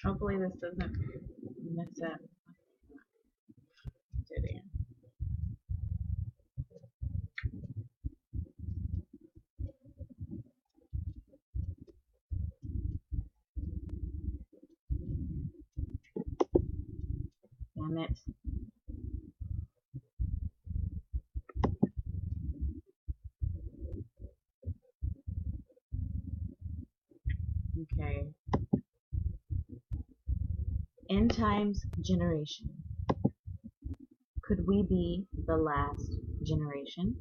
Hopefully this doesn't mess up. Do it again. Damn it. Okay. End times generation. Could we be the last generation?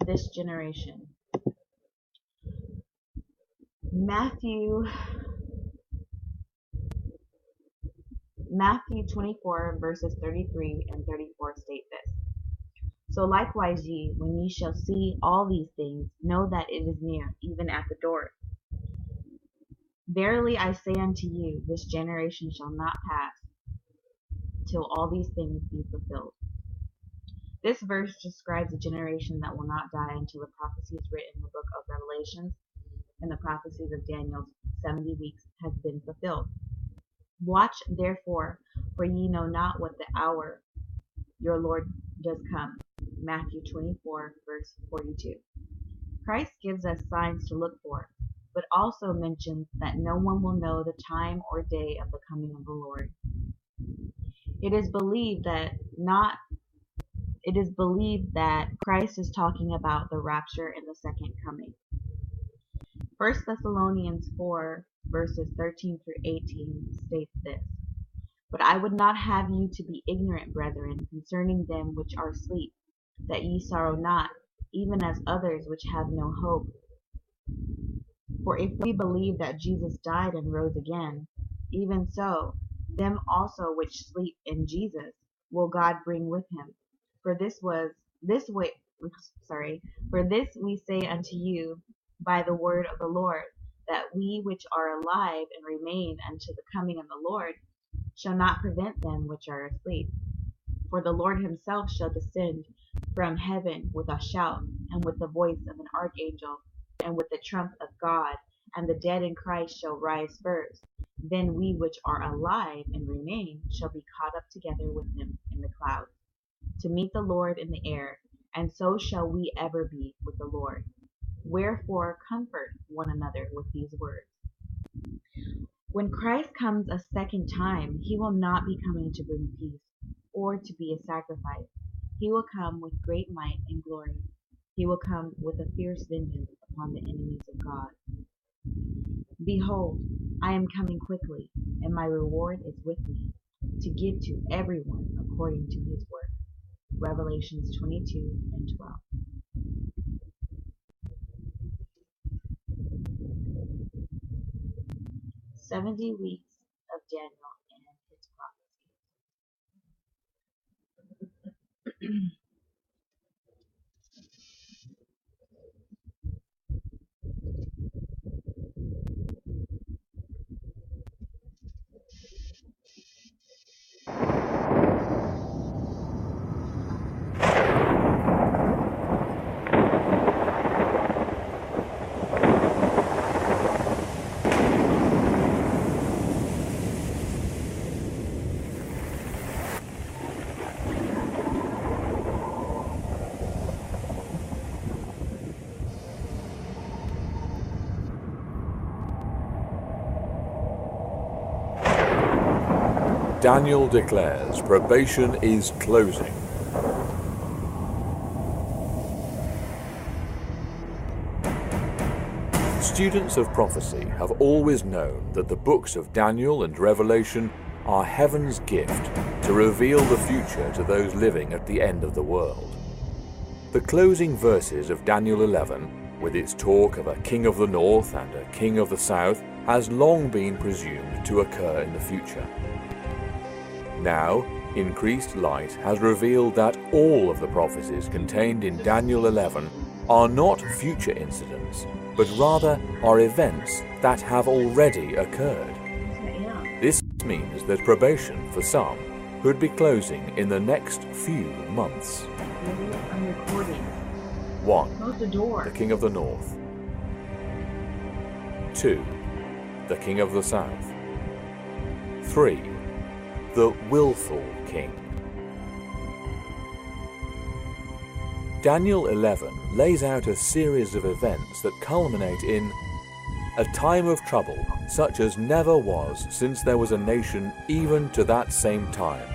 This generation. Matthew 24 verses 33 and 34 state this. So likewise ye, when ye shall see all these things, know that it is near, even at the door. Verily I say unto you, this generation shall not pass till all these things be fulfilled. This verse describes a generation that will not die until the prophecies written in the book of Revelations and the prophecies of Daniel's 70 weeks has been fulfilled. Watch therefore, for ye know not what the hour your Lord does come. Matthew 24 verse 42. Christ gives us signs to look for, but also mentions that no one will know the time or day of the coming of the Lord. It is believed that Christ is talking about the rapture and the second coming. 1 Thessalonians 4 verses 13 through 18 states this. But I would not have you to be ignorant, brethren, concerning them which are asleep, that ye sorrow not, even as others which have no hope. For if we believe that Jesus died and rose again, even so, them also which sleep in Jesus will God bring with him. For this we say unto you by the word of the Lord, that we which are alive and remain unto the coming of the Lord shall not prevent them which are asleep. For the Lord himself shall descend from heaven with a shout, and with the voice of an archangel, and with the trump of God, and the dead in Christ shall rise first. Then we which are alive and remain shall be caught up together with him in the clouds, to meet the Lord in the air, and so shall we ever be with the Lord. Wherefore comfort one another with these words. When Christ comes a second time, he will not be coming to bring peace, or to be a sacrifice. He will come with great might and glory. He will come with a fierce vengeance upon the enemies of God. Behold, I am coming quickly, and my reward is with me, to give to everyone according to his work. Revelations 22 and 12. "70 weeks of Daniel and his prophecy." Daniel declares probation is closing. Students of prophecy have always known that the books of Daniel and Revelation are heaven's gift to reveal the future to those living at the end of the world. The closing verses of Daniel 11 with its talk of a king of the north and a king of the south, has long been presumed to occur in the future. Now, increased light has revealed that all of the prophecies contained in Daniel 11 are not future incidents, but rather are events that have already occurred. Yeah. This means that probation for some could be closing in the next few months. Maybe I'm recording. 1. Close the door. The king of the north. 2. The king of the south. 3. The willful king. Daniel 11 lays out a series of events that culminate in a time of trouble such as never was since there was a nation even to that same time.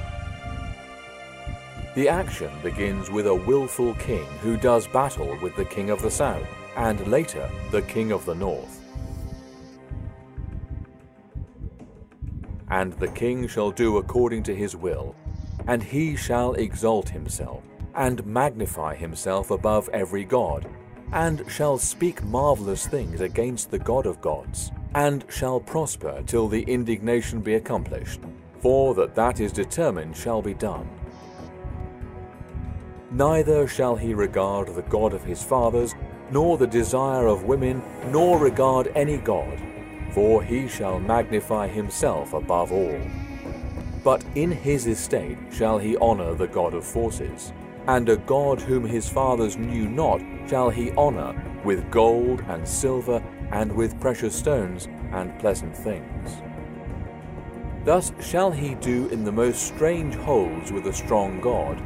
The action begins with a willful king who does battle with the king of the south and later the king of the north. And the king shall do according to his will, and he shall exalt himself, and magnify himself above every god, and shall speak marvelous things against the God of gods, and shall prosper till the indignation be accomplished, for that is determined shall be done. Neither shall he regard the God of his fathers, nor the desire of women, nor regard any god, for he shall magnify himself above all. But in his estate shall he honor the God of forces, and a God whom his fathers knew not shall he honor with gold and silver, and with precious stones and pleasant things. Thus shall he do in the most strange holes with a strong God,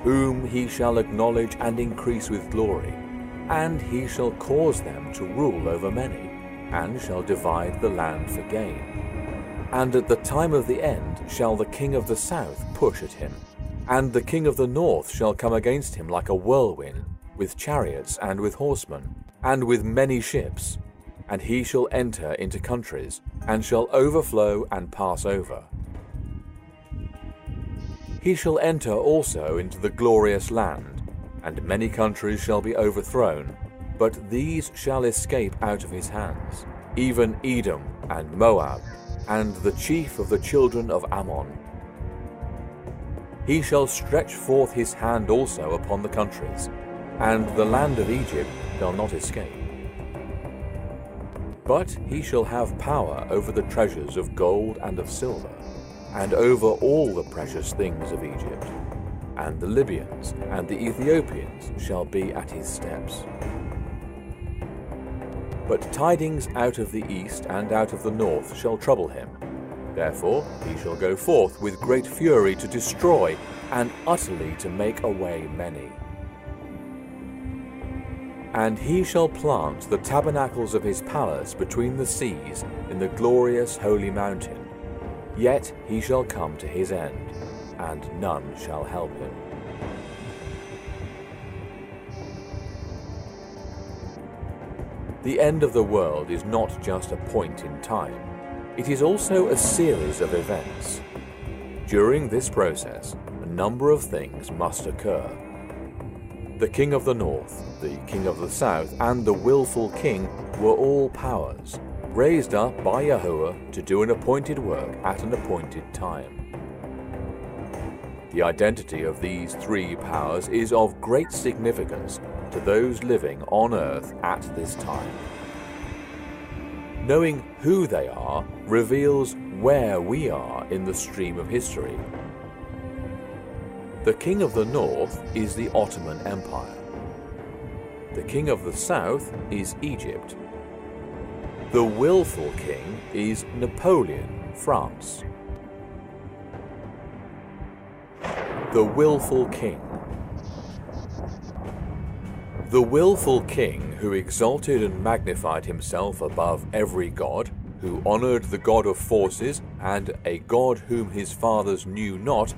whom he shall acknowledge and increase with glory, and he shall cause them to rule over many, and shall divide the land for gain. And at the time of the end shall the king of the south push at him, and the king of the north shall come against him like a whirlwind, with chariots and with horsemen, and with many ships, and he shall enter into countries, and shall overflow and pass over. He shall enter also into the glorious land, and many countries shall be overthrown, but these shall escape out of his hands, even Edom and Moab, and the chief of the children of Ammon. He shall stretch forth his hand also upon the countries, and the land of Egypt shall not escape. But he shall have power over the treasures of gold and of silver, and over all the precious things of Egypt, and the Libyans and the Ethiopians shall be at his steps. But tidings out of the east and out of the north shall trouble him. Therefore he shall go forth with great fury to destroy, and utterly to make away many. And he shall plant the tabernacles of his palace between the seas in the glorious holy mountain. Yet he shall come to his end, and none shall help him. The end of the world is not just a point in time. It is also a series of events. During this process, a number of things must occur. The king of the north, the king of the south, and the willful king were all powers, raised up by Yahuwah to do an appointed work at an appointed time. The identity of these three powers is of great significance to those living on earth at this time. Knowing who they are reveals where we are in the stream of history. The king of the north is the Ottoman Empire. The king of the south is Egypt. The willful king is Napoleon, France. The willful king. The willful king who exalted and magnified himself above every god, who honored the God of forces and a God whom his fathers knew not,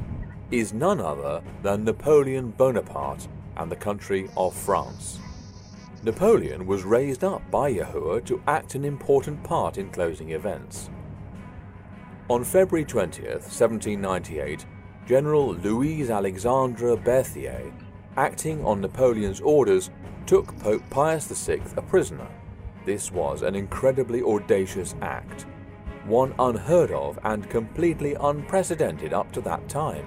is none other than Napoleon Bonaparte and the country of France. Napoleon was raised up by Yahuwah to act an important part in closing events. On February 20th, 1798, General Louis-Alexandre Berthier acting on Napoleon's orders, took Pope Pius VI a prisoner. This was an incredibly audacious act, one unheard of and completely unprecedented up to that time.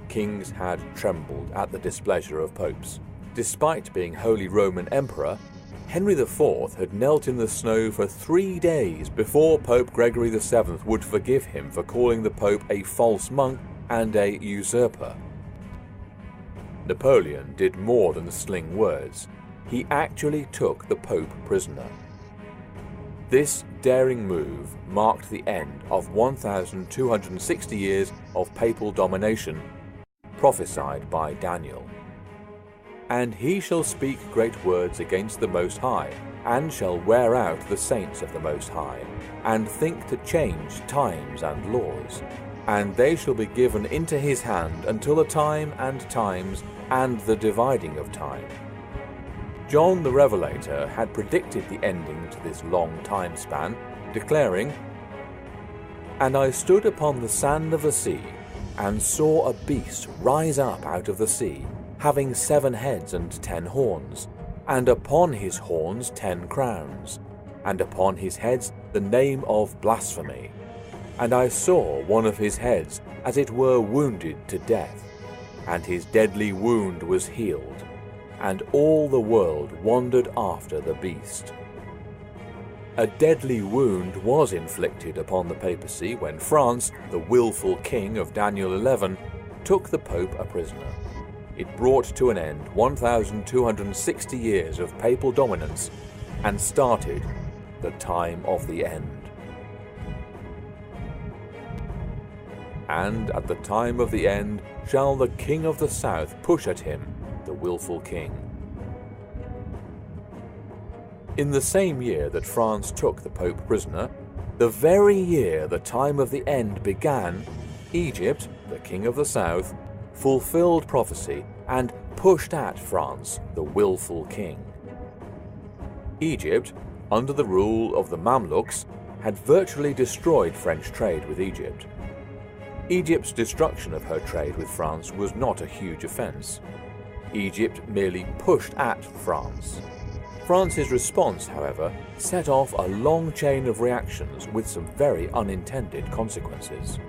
Kings had trembled at the displeasure of popes. Despite being Holy Roman Emperor, Henry IV had knelt in the snow for 3 days before Pope Gregory VII would forgive him for calling the Pope a false monk and a usurper. Napoleon did more than sling words. He actually took the Pope prisoner. This daring move marked the end of 1,260 years of papal domination, prophesied by Daniel. And he shall speak great words against the Most High, and shall wear out the saints of the Most High, and think to change times and laws. And they shall be given into his hand until the time and times, and the dividing of time. John the Revelator had predicted the ending to this long time span, declaring, "And I stood upon the sand of the sea, and saw a beast rise up out of the sea, having 7 heads and 10 horns, and upon his horns 10 crowns, and upon his heads the name of blasphemy. And I saw one of his heads as it were wounded to death, and his deadly wound was healed, and all the world wondered after the beast." A deadly wound was inflicted upon the papacy when France, the willful king of Daniel 11, took the Pope a prisoner. It brought to an end 1,260 years of papal dominance and started the time of the end. And at the time of the end shall the king of the south push at him, the willful king. In the same year that France took the Pope prisoner, the very year the time of the end began, Egypt, the king of the south, fulfilled prophecy and pushed at France, the willful king. Egypt, under the rule of the Mamluks, had virtually destroyed French trade with Egypt. Egypt's destruction of her trade with France was not a huge offense. Egypt merely pushed at France. France's response, however, set off a long chain of reactions with some very unintended consequences.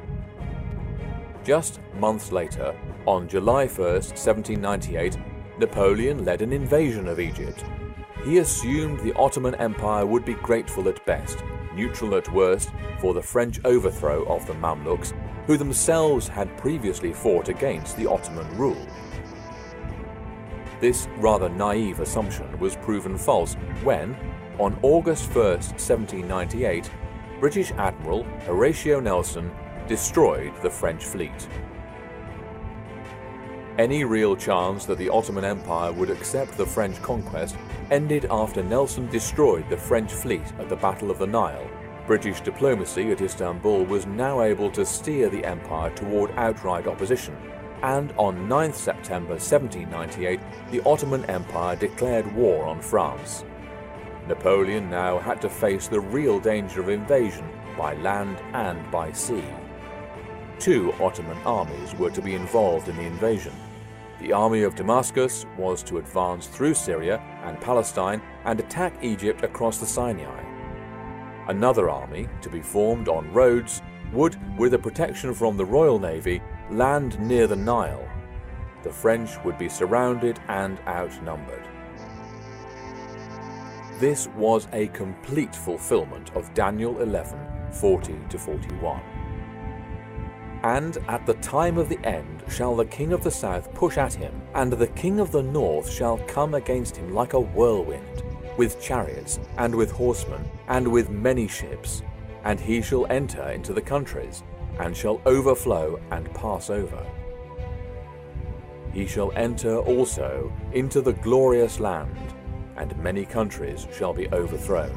Just months later, on July 1st, 1798, Napoleon led an invasion of Egypt. He assumed the Ottoman Empire would be grateful at best, neutral at worst, for the French overthrow of the Mamluks, who themselves had previously fought against the Ottoman rule. This rather naive assumption was proven false when, on August 1st, 1798, British Admiral Horatio Nelson destroyed the French fleet. Any real chance that the Ottoman Empire would accept the French conquest ended after Nelson destroyed the French fleet at the Battle of the Nile. British diplomacy at Istanbul was now able to steer the empire toward outright opposition, and on 9th September 1798, the Ottoman Empire declared war on France. Napoleon now had to face the real danger of invasion by land and by sea. 2 Ottoman armies were to be involved in the invasion. The army of Damascus was to advance through Syria and Palestine and attack Egypt across the Sinai. Another army, to be formed on Rhodes, would, with the protection from the Royal Navy, land near the Nile. The French would be surrounded and outnumbered. This was a complete fulfillment of Daniel 11:40-41. And at the time of the end shall the king of the south push at him, and the king of the north shall come against him like a whirlwind, with chariots, and with horsemen, and with many ships. And he shall enter into the countries, and shall overflow and pass over. He shall enter also into the glorious land, and many countries shall be overthrown.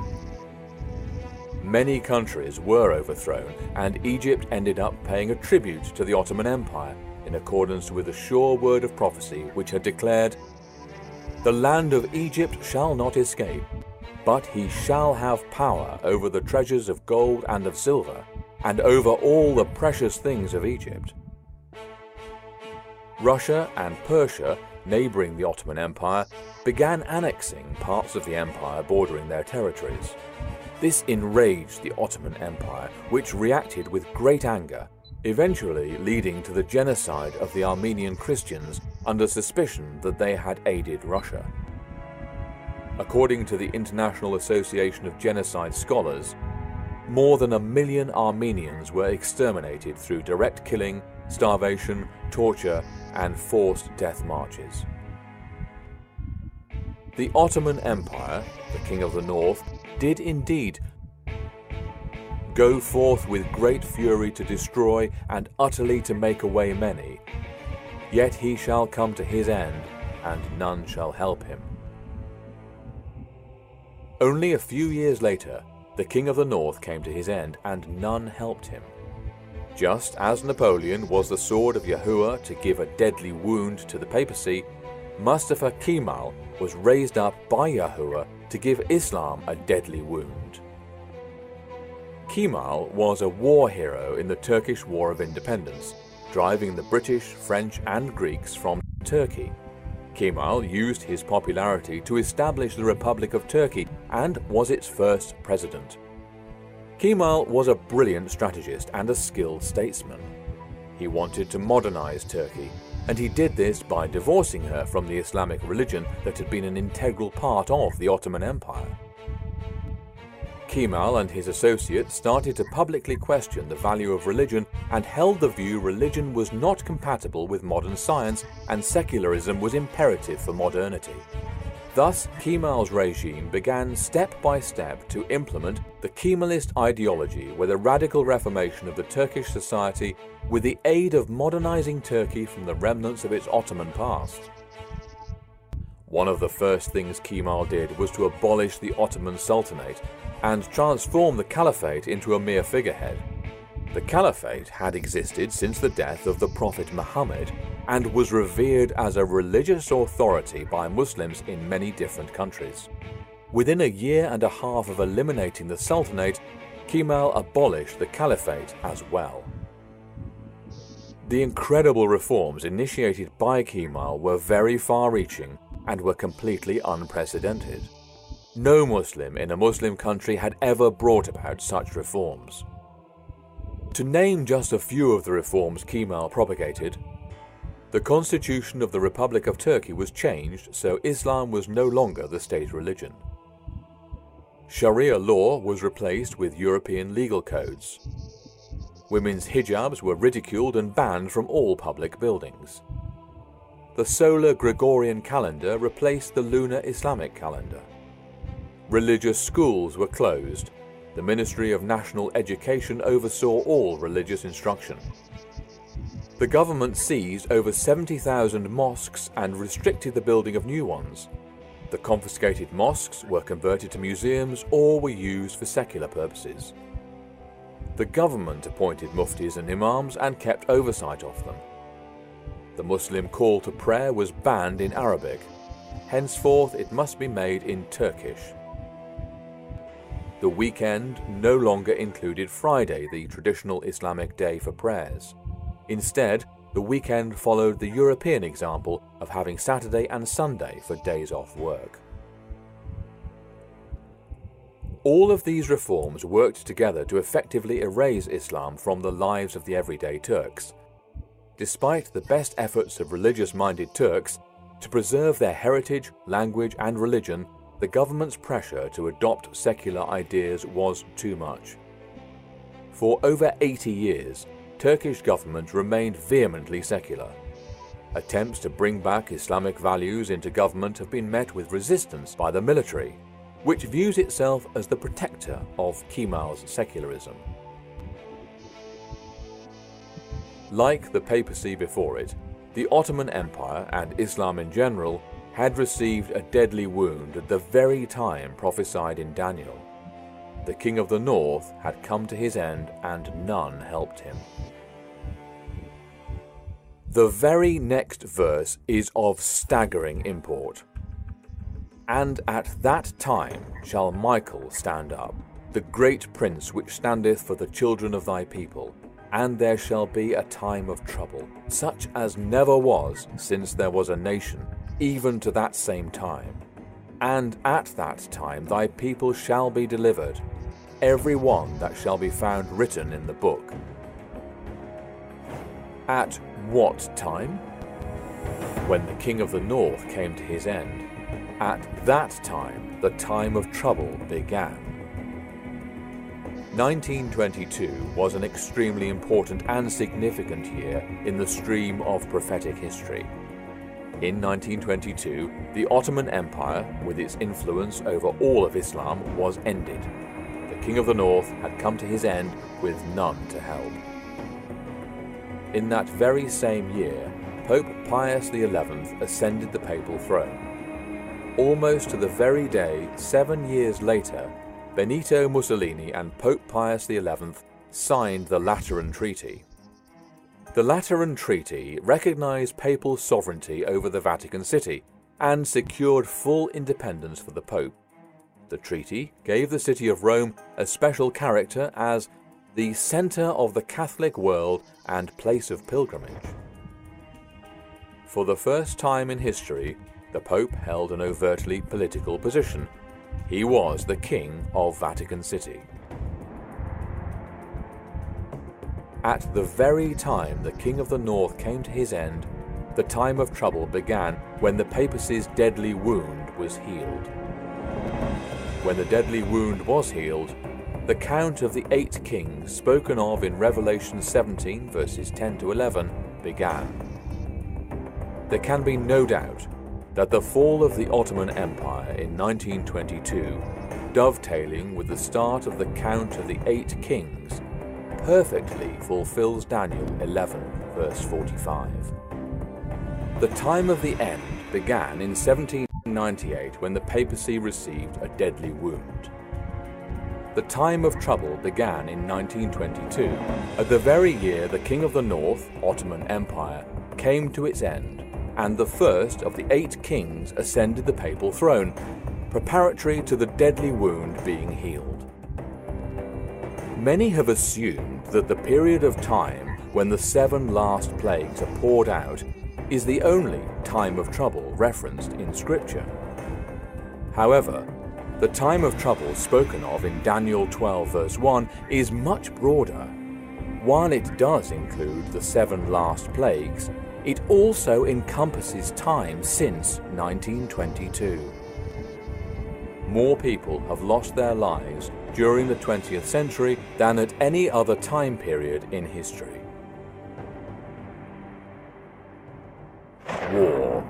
Many countries were overthrown, and Egypt ended up paying a tribute to the Ottoman Empire in accordance with the sure word of prophecy which had declared, "The land of Egypt shall not escape, but he shall have power over the treasures of gold and of silver, and over all the precious things of Egypt." Russia and Persia neighbouring the Ottoman Empire, began annexing parts of the empire bordering their territories. This enraged the Ottoman Empire, which reacted with great anger, eventually leading to the genocide of the Armenian Christians under suspicion that they had aided Russia. According to the International Association of Genocide Scholars, more than 1 million Armenians were exterminated through direct killing, starvation, torture, and forced death marches. The Ottoman Empire, the King of the North, did indeed go forth with great fury to destroy and utterly to make away many. Yet he shall come to his end, and none shall help him. Only a few years later, the King of the North came to his end, and none helped him. Just as Napoleon was the sword of Yahuwah to give a deadly wound to the papacy, Mustafa Kemal was raised up by Yahuwah to give Islam a deadly wound. Kemal was a war hero in the Turkish War of Independence, driving the British, French, and Greeks from Turkey. Kemal used his popularity to establish the Republic of Turkey and was its first president. Kemal was a brilliant strategist and a skilled statesman. He wanted to modernize Turkey, and he did this by divorcing her from the Islamic religion that had been an integral part of the Ottoman Empire. Kemal and his associates started to publicly question the value of religion and held the view religion was not compatible with modern science and secularism was imperative for modernity. Thus, Kemal's regime began step by step to implement the Kemalist ideology with a radical reformation of the Turkish society with the aid of modernizing Turkey from the remnants of its Ottoman past. One of the first things Kemal did was to abolish the Ottoman Sultanate and transform the Caliphate into a mere figurehead. The Caliphate had existed since the death of the Prophet Muhammad and was revered as a religious authority by Muslims in many different countries. Within a year and a half of eliminating the Sultanate, Kemal abolished the Caliphate as well. The incredible reforms initiated by Kemal were very far-reaching and were completely unprecedented. No Muslim in a Muslim country had ever brought about such reforms. To name just a few of the reforms Kemal propagated, the constitution of the Republic of Turkey was changed so Islam was no longer the state religion. Sharia law was replaced with European legal codes. Women's hijabs were ridiculed and banned from all public buildings. The solar Gregorian calendar replaced the lunar Islamic calendar. Religious schools were closed. The Ministry of National Education oversaw all religious instruction. The government seized over 70,000 mosques and restricted the building of new ones. The confiscated mosques were converted to museums or were used for secular purposes. The government appointed muftis and imams and kept oversight of them. The Muslim call to prayer was banned in Arabic. Henceforth it must be made in Turkish. The weekend no longer included Friday, the traditional Islamic day for prayers. Instead, the weekend followed the European example of having Saturday and Sunday for days off work. All of these reforms worked together to effectively erase Islam from the lives of the everyday Turks. Despite the best efforts of religious-minded Turks to preserve their heritage, language, and religion, the government's pressure to adopt secular ideas was too much. For over 80 years, Turkish government remained vehemently secular. Attempts to bring back Islamic values into government have been met with resistance by the military, which views itself as the protector of Kemal's secularism. Like the papacy before it, the Ottoman Empire and Islam in general had received a deadly wound at the very time prophesied in Daniel. The King of the North had come to his end and none helped him. The very next verse is of staggering import. And at that time shall Michael stand up, the great prince which standeth for the children of thy people, and there shall be a time of trouble, such as never was since there was a nation, even to that same time. And at that time thy people shall be delivered, every one that shall be found written in the book. At what time? When the king of the north came to his end. At that time the time of trouble began. 1922 was an extremely important and significant year in the stream of prophetic history. In 1922, the Ottoman Empire, with its influence over all of Islam, was ended. The King of the North had come to his end with none to help. In that very same year, Pope Pius XI ascended the papal throne. Almost to the very day, 7 years later, Benito Mussolini and Pope Pius XI signed the Lateran Treaty. The Lateran Treaty recognized papal sovereignty over the Vatican City and secured full independence for the Pope. The treaty gave the city of Rome a special character as the center of the Catholic world and place of pilgrimage. For the first time in history, the Pope held an overtly political position. He was the King of Vatican City. At the very time the King of the North came to his end, the time of trouble began when the papacy's deadly wound was healed. When the deadly wound was healed, the count of the 8 kings spoken of in Revelation 17 verses 10 to 11 began. There can be no doubt that the fall of the Ottoman Empire in 1922, dovetailing with the start of the count of the 8 kings, perfectly fulfills Daniel 11 verse 45. The time of the end began in 1798 when the papacy received a deadly wound. The time of trouble began in 1922, at the very year the King of the North, Ottoman Empire, came to its end, and the first of the 8 kings ascended the papal throne, preparatory to the deadly wound being healed. Many have assumed that the period of time when the 7 last plagues are poured out is the only time of trouble referenced in Scripture. However, the time of trouble spoken of in Daniel 12 verse 1 is much broader. While it does include the 7 last plagues, it also encompasses time since 1922. More people have lost their lives during the 20th century than at any other time period in history. War.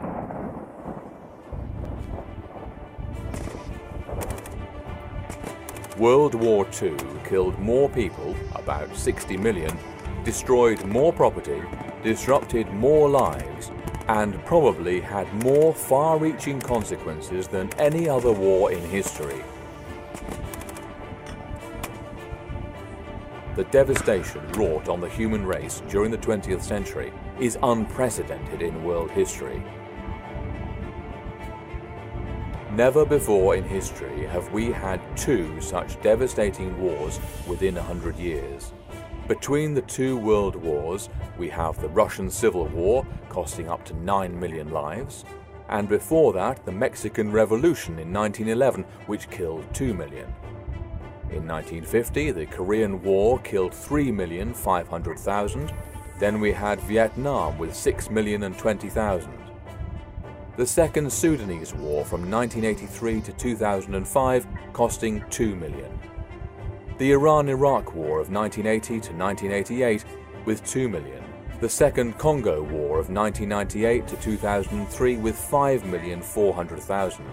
World War II killed more people, about 60 million, destroyed more property, disrupted more lives, and probably had more far-reaching consequences than any other war in history. The devastation wrought on the human race during the 20th century is unprecedented in world history. Never before in history have we had 2 such devastating wars within 100 years. Between the 2 world wars, we have the Russian Civil War, costing up to 9 million lives, and before that the Mexican Revolution in 1911, which killed 2 million. In 1950, the Korean War killed 3,500,000. Then we had Vietnam with 6,020,000. The Second Sudanese War from 1983 to 2005 costing 2 million. The Iran-Iraq War of 1980 to 1988 with 2 million. The Second Congo War of 1998 to 2003 with 5,400,000.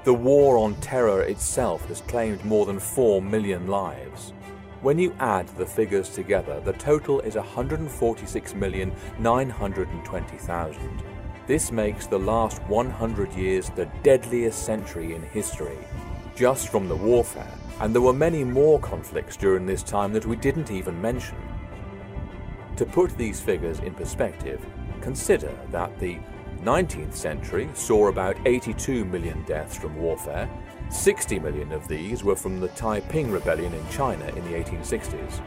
The War on Terror itself has claimed more than 4 million lives. When you add the figures together, the total is 146,920,000. This makes the last 100 years the deadliest century in history, just from the warfare, and there were many more conflicts during this time that we didn't even mention. To put these figures in perspective, consider that the 19th century saw about 82 million deaths from warfare. 60 million of these were from the Taiping Rebellion in China in the 1860s.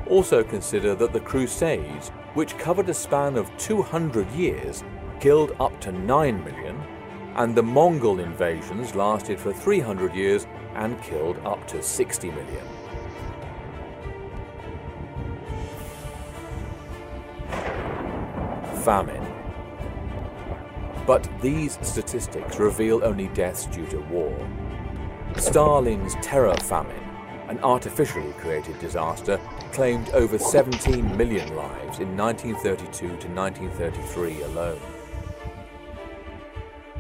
Also consider that the Crusades, which covered a span of 200 years, killed up to 9 million, and the Mongol invasions lasted for 300 years and killed up to 60 million. Famine. But these statistics reveal only deaths due to war. Stalin's terror famine, an artificially created disaster, claimed over 17 million lives in 1932 to 1933 alone.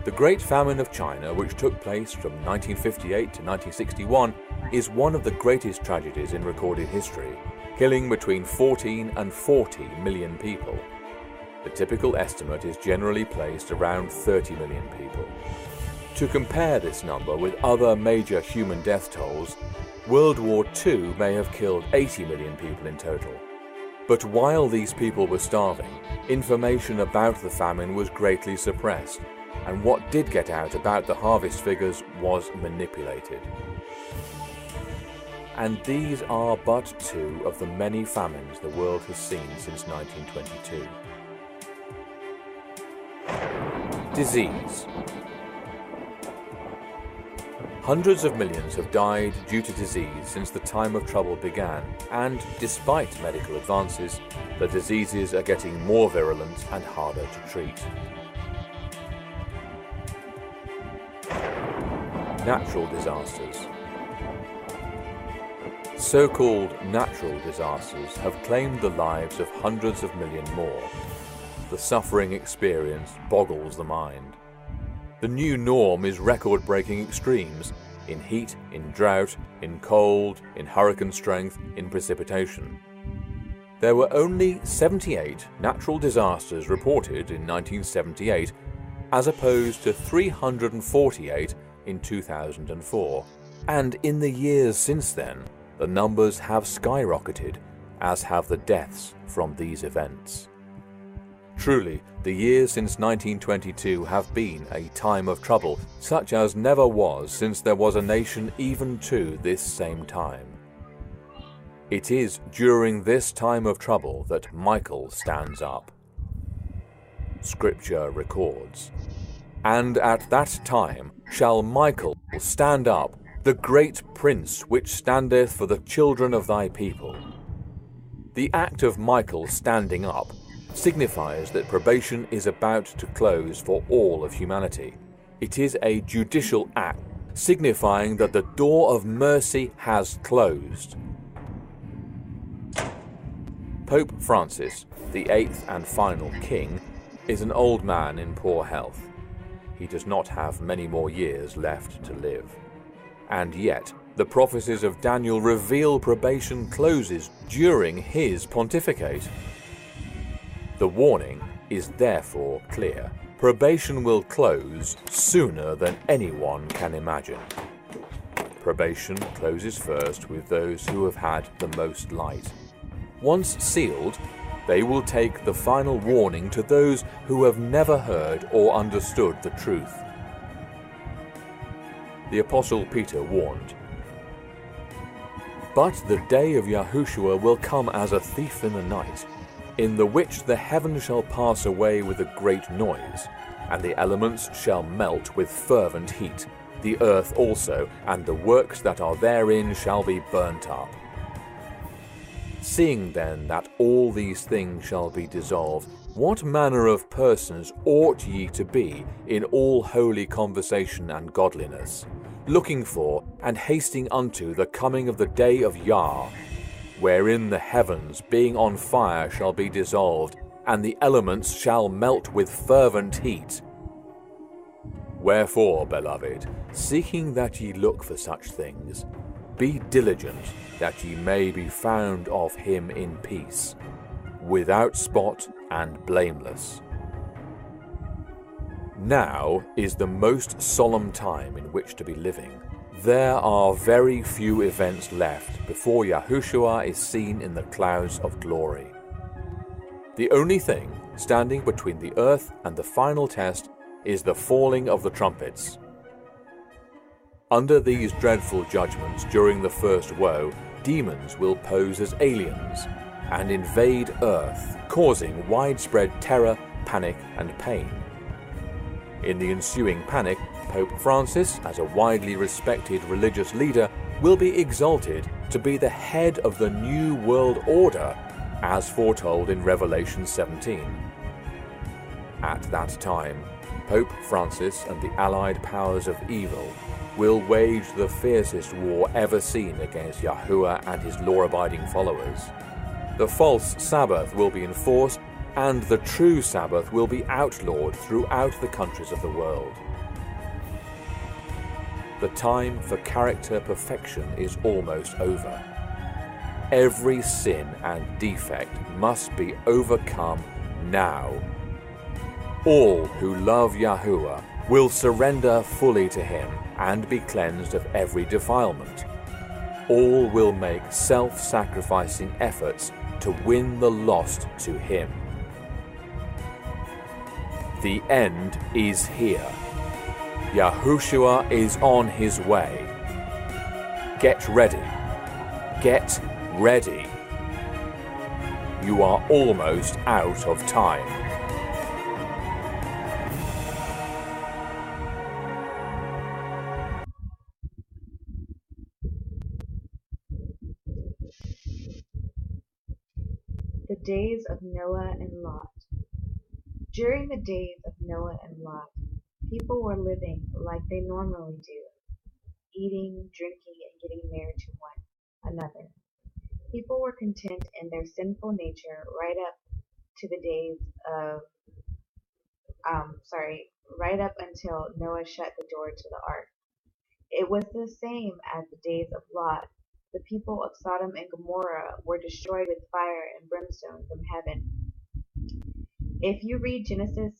The Great Famine of China, which took place from 1958 to 1961, is one of the greatest tragedies in recorded history, killing between 14 and 40 million people. The typical estimate is generally placed around 30 million people. To compare this number with other major human death tolls, World War II may have killed 80 million people in total. But while these people were starving, information about the famine was greatly suppressed, and what did get out about the harvest figures was manipulated. And these are but two of the many famines the world has seen since 1922. Disease. Hundreds of millions have died due to disease since the time of trouble began, and despite medical advances, the diseases are getting more virulent and harder to treat. Natural disasters. So-called natural disasters have claimed the lives of hundreds of million more. The suffering experienced boggles the mind. The new norm is record-breaking extremes in heat, in drought, in cold, in hurricane strength, in precipitation. There were only 78 natural disasters reported in 1978, as opposed to 348 in 2004. And in the years since then, the numbers have skyrocketed, as have the deaths from these events. Truly, the years since 1922 have been a time of trouble, such as never was since there was a nation even to this same time. It is during this time of trouble that Michael stands up. Scripture records, "And at that time shall Michael stand up, the great prince which standeth for the children of thy people." The act of Michael standing up signifies that probation is about to close for all of humanity. It is a judicial act signifying that the door of mercy has closed. Pope Francis, the eighth and final king, is an old man in poor health. He does not have many more years left to live. And yet, the prophecies of Daniel reveal probation closes during his pontificate. The warning is therefore clear. Probation will close sooner than anyone can imagine. Probation closes first with those who have had the most light. Once sealed, they will take the final warning to those who have never heard or understood the truth. The Apostle Peter warned, "But the day of Yahushua will come as a thief in the night, in the which the heavens shall pass away with a great noise, and the elements shall melt with fervent heat, the earth also, and the works that are therein shall be burnt up. Seeing then that all these things shall be dissolved, what manner of persons ought ye to be in all holy conversation and godliness, looking for and hasting unto the coming of the day of Yah, wherein the heavens being on fire shall be dissolved, and the elements shall melt with fervent heat? Wherefore, beloved, seeking that ye look for such things, be diligent that ye may be found of him in peace, without spot and blameless." Now is the most solemn time in which to be living. There are very few events left before Yahushua is seen in the clouds of glory. The only thing standing between the earth and the final test is the falling of the trumpets. Under these dreadful judgments during the first woe, demons will pose as aliens and invade Earth, causing widespread terror, panic, and pain. In the ensuing panic, Pope Francis, as a widely respected religious leader, will be exalted to be the head of the New World Order, as foretold in Revelation 17. At that time, Pope Francis and the allied powers of evil will wage the fiercest war ever seen against Yahuwah and his law-abiding followers. The false Sabbath will be enforced, and the true Sabbath will be outlawed throughout the countries of the world. The time for character perfection is almost over. Every sin and defect must be overcome now. All who love Yahuwah will surrender fully to him and be cleansed of every defilement. All will make self-sacrificing efforts to win the lost to him. The end is here. Yahushua is on his way. Get ready. Get ready. You are almost out of time. The days of Noah and Lot. During the days of Noah and Lot, people were living like they normally do, eating, drinking, and getting married to one another. People were content in their sinful nature right up to the days of, right up until Noah shut the door to the ark. It was the same as the days of Lot. The people of Sodom and Gomorrah were destroyed with fire and brimstone from heaven. If you read Genesis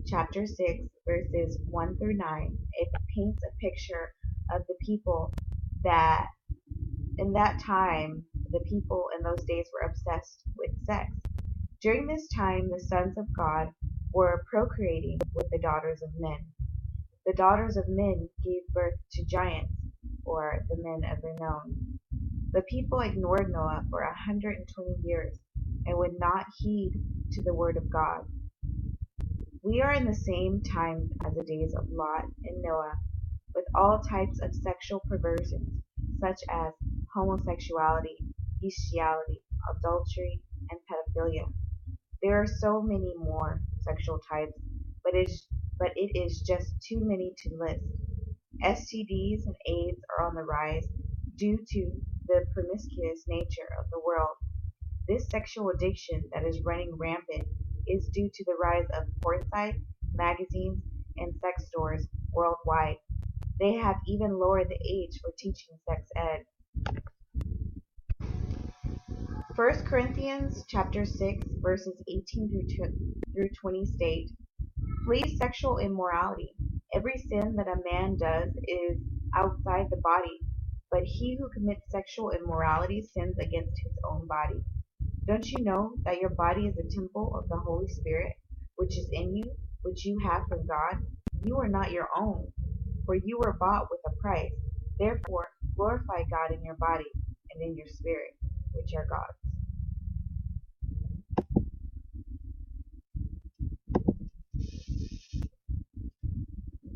chapter 6, verses 1 through 9, it paints a picture of the people that in that time, the people in those days were obsessed with sex. During this time, the sons of God were procreating with the daughters of men. The daughters of men gave birth to giants, or the men of renown. The people ignored Noah for 120 years and would not heed to the word of God. We are in the same time as the days of Lot and Noah, with all types of sexual perversions, such as homosexuality, bestiality, adultery, and pedophilia. There are so many more sexual types, but it is just too many to list. STDs and AIDS are on the rise due to the promiscuous nature of the world. This sexual addiction that is running rampant is due to the rise of porn sites, magazines, and sex stores worldwide. They have even lowered the age for teaching sex ed. 1 Corinthians chapter 6 verses 18 through 20 state, "Flee sexual immorality. Every sin that a man does is outside the body, but he who commits sexual immorality sins against his own body. Don't you know that your body is a temple of the Holy Spirit, which is in you, which you have from God? You are not your own, for you were bought with a price. Therefore, glorify God in your body and in your spirit, which are God's."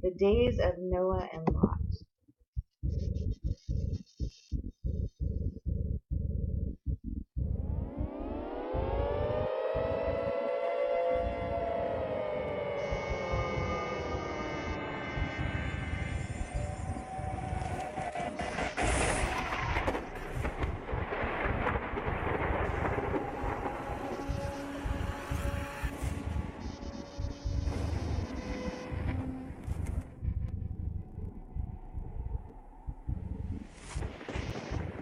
The days of Noah and Lot.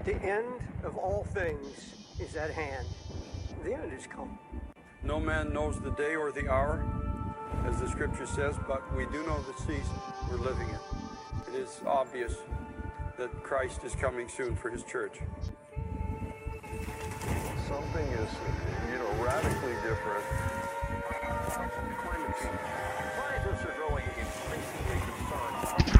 The end of all things is at hand. The end is come. No man knows the day or the hour, as the scripture says, but we do know the season we're living in. It is obvious that Christ is coming soon for his church. Something is, radically different. Climate change. Scientists are growing increasingly concerned.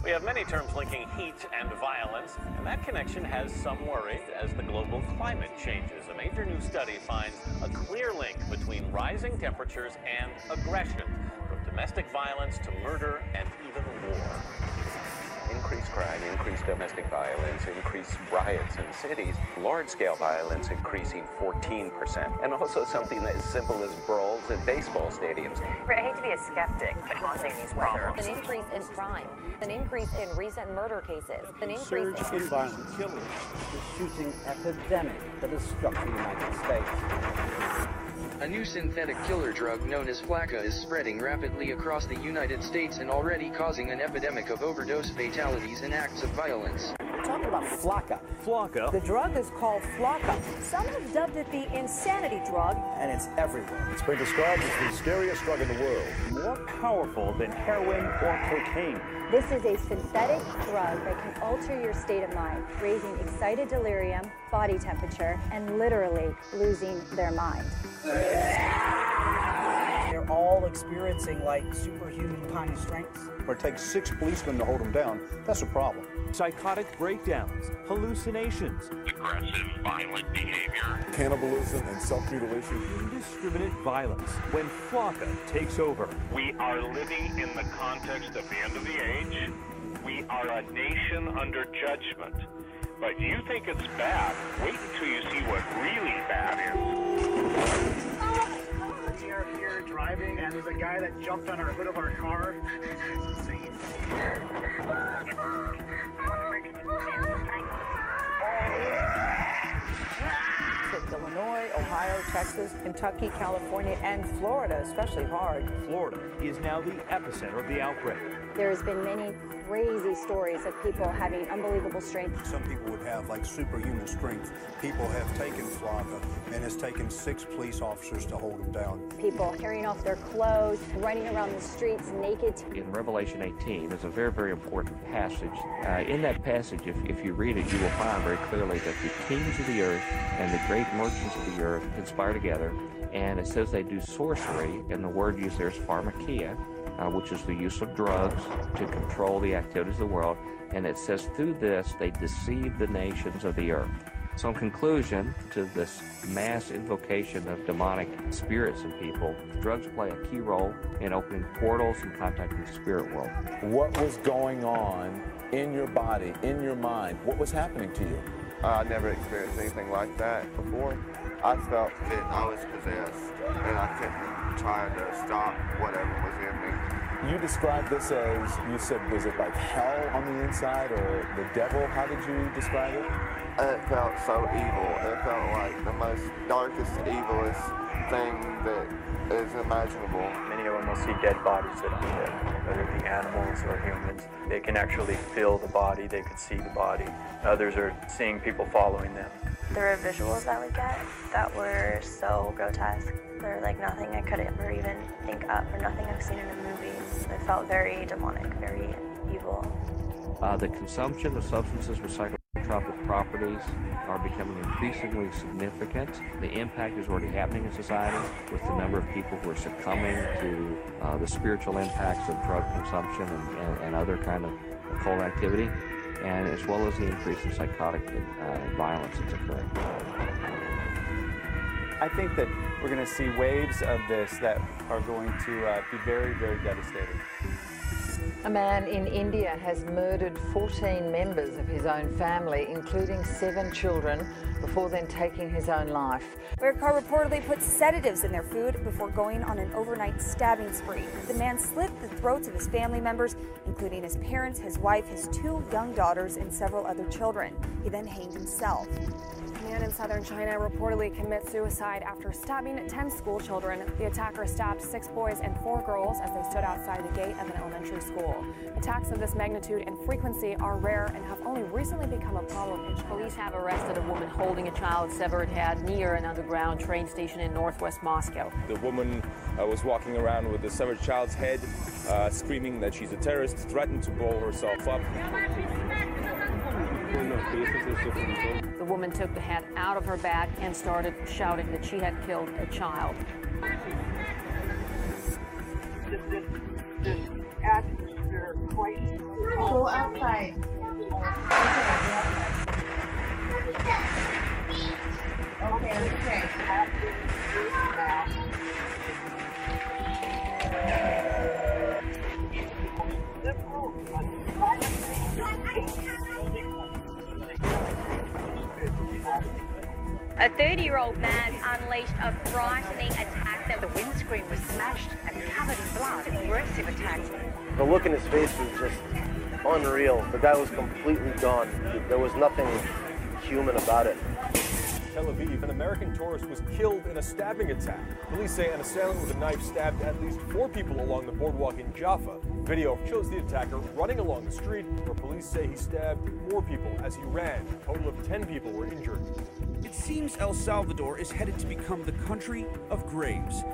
We have many terms linking heat and violence, and that connection has some worried as the global climate changes. A major new study finds a clear link between rising temperatures and aggression, from domestic violence to murder and even war. Increased crime, increased domestic violence, increased riots in cities, large-scale violence increasing 14%, and also something that is simple as brawls at baseball stadiums. I hate to be a skeptic, but causing these problems. An increase in crime, an increase in recent murder cases, an increase in violence, killers, the shooting epidemic that has struck the United States. A new synthetic killer drug known as Flakka is spreading rapidly across the United States and already causing an epidemic of overdose fatalities and acts of violence. We're talking about Flakka. Flakka? The drug is called Flakka. Some have dubbed it the insanity drug. And it's everywhere. It's been described as the scariest drug in the world. More powerful than heroin or cocaine. This is a synthetic drug that can alter your state of mind, raising excited delirium, body temperature, and literally losing their mind. They're all experiencing like superhuman kind of strengths. Where it takes 6 policemen to hold them down, that's a problem. Psychotic breakdowns, hallucinations, aggressive, violent behavior, cannibalism and self-mutilation, indiscriminate violence. When Flakka takes over, we are living in the context of the end of the age. We are a nation under judgment. But you think it's bad, wait until you see what really bad is. We are here driving, and there's a guy that jumped on our hood of our car. It's insane. Illinois, Ohio, Texas, Kentucky, California, and Florida, especially hard. Florida is now the epicenter of the outbreak. There's been many crazy stories of people having unbelievable strength. Some people would have like superhuman strength. People have taken Flakka, and it's taken 6 police officers to hold them down. People tearing off their clothes, running around the streets naked. In Revelation 18, there's a very, very important passage. In that passage, if you read it, you will find very clearly that the kings of the earth and the great merchants of the earth conspire together, and it says they do sorcery, and the word used there is pharmakia, which is the use of drugs to control the activities of the world, and it says through this they deceive the nations of the earth. So in conclusion to this mass invocation of demonic spirits in people, drugs play a key role in opening portals and contacting the spirit world. What was going on in your body, in your mind? What was happening to you? I never experienced anything like that before. I felt that I was possessed, and I couldn't try to stop whatever was in me. You described this as, you said, was it like hell on the inside or the devil? How did you describe it? It felt so evil. It felt like the most darkest, evilest thing that is imaginable. Many of them will see dead bodies that aren't dead, whether it be animals or humans. They can actually feel the body, they could see the body. Others are seeing people following them. There were visuals that we get that were so grotesque. They're like nothing I could ever even think up, or nothing I've seen in a movie. It felt very demonic, very evil. The consumption of substances with psychotropic properties are becoming increasingly significant. The impact is already happening in society with the number of people who are succumbing to the spiritual impacts of drug consumption and other kind of occult activity, and as well as the increase in psychotic violence that's occurring. I think that we're going to see waves of this that are going to be very, very devastating. A man in India has murdered 14 members of his own family, including 7 children, before then taking his own life. Where a car reportedly put sedatives in their food before going on an overnight stabbing spree. The man slit the throats of his family members, including his parents, his wife, his 2 young daughters, and several other children. He then hanged himself. A man in southern China reportedly commits suicide after stabbing 10 school children. The attacker stabbed 6 boys and 4 girls as they stood outside the gate of an elementary school. Attacks of this magnitude and frequency are rare and have only recently become a problem in China. Police have arrested a woman holding a child's severed head near an underground train station in northwest Moscow. The woman was walking around with the severed child's head, screaming that she's a terrorist, threatened to blow herself up. The woman took the head out of her bag and started shouting that she had killed a child. This atmosphere quite Go outside. Okay. A 30-year-old man unleashed a frightening attack that the windscreen was smashed and covered in blood. Aggressive attack. The look in his face was just unreal. The guy was completely gone. There was nothing human about it. Tel Aviv, an American tourist was killed in a stabbing attack. Police say an assailant with a knife stabbed at least 4 people along the boardwalk in Jaffa. Video shows the attacker running along the street, where police say he stabbed more people as he ran. A total of 10 people were injured. It seems El Salvador is headed to become the country of graves.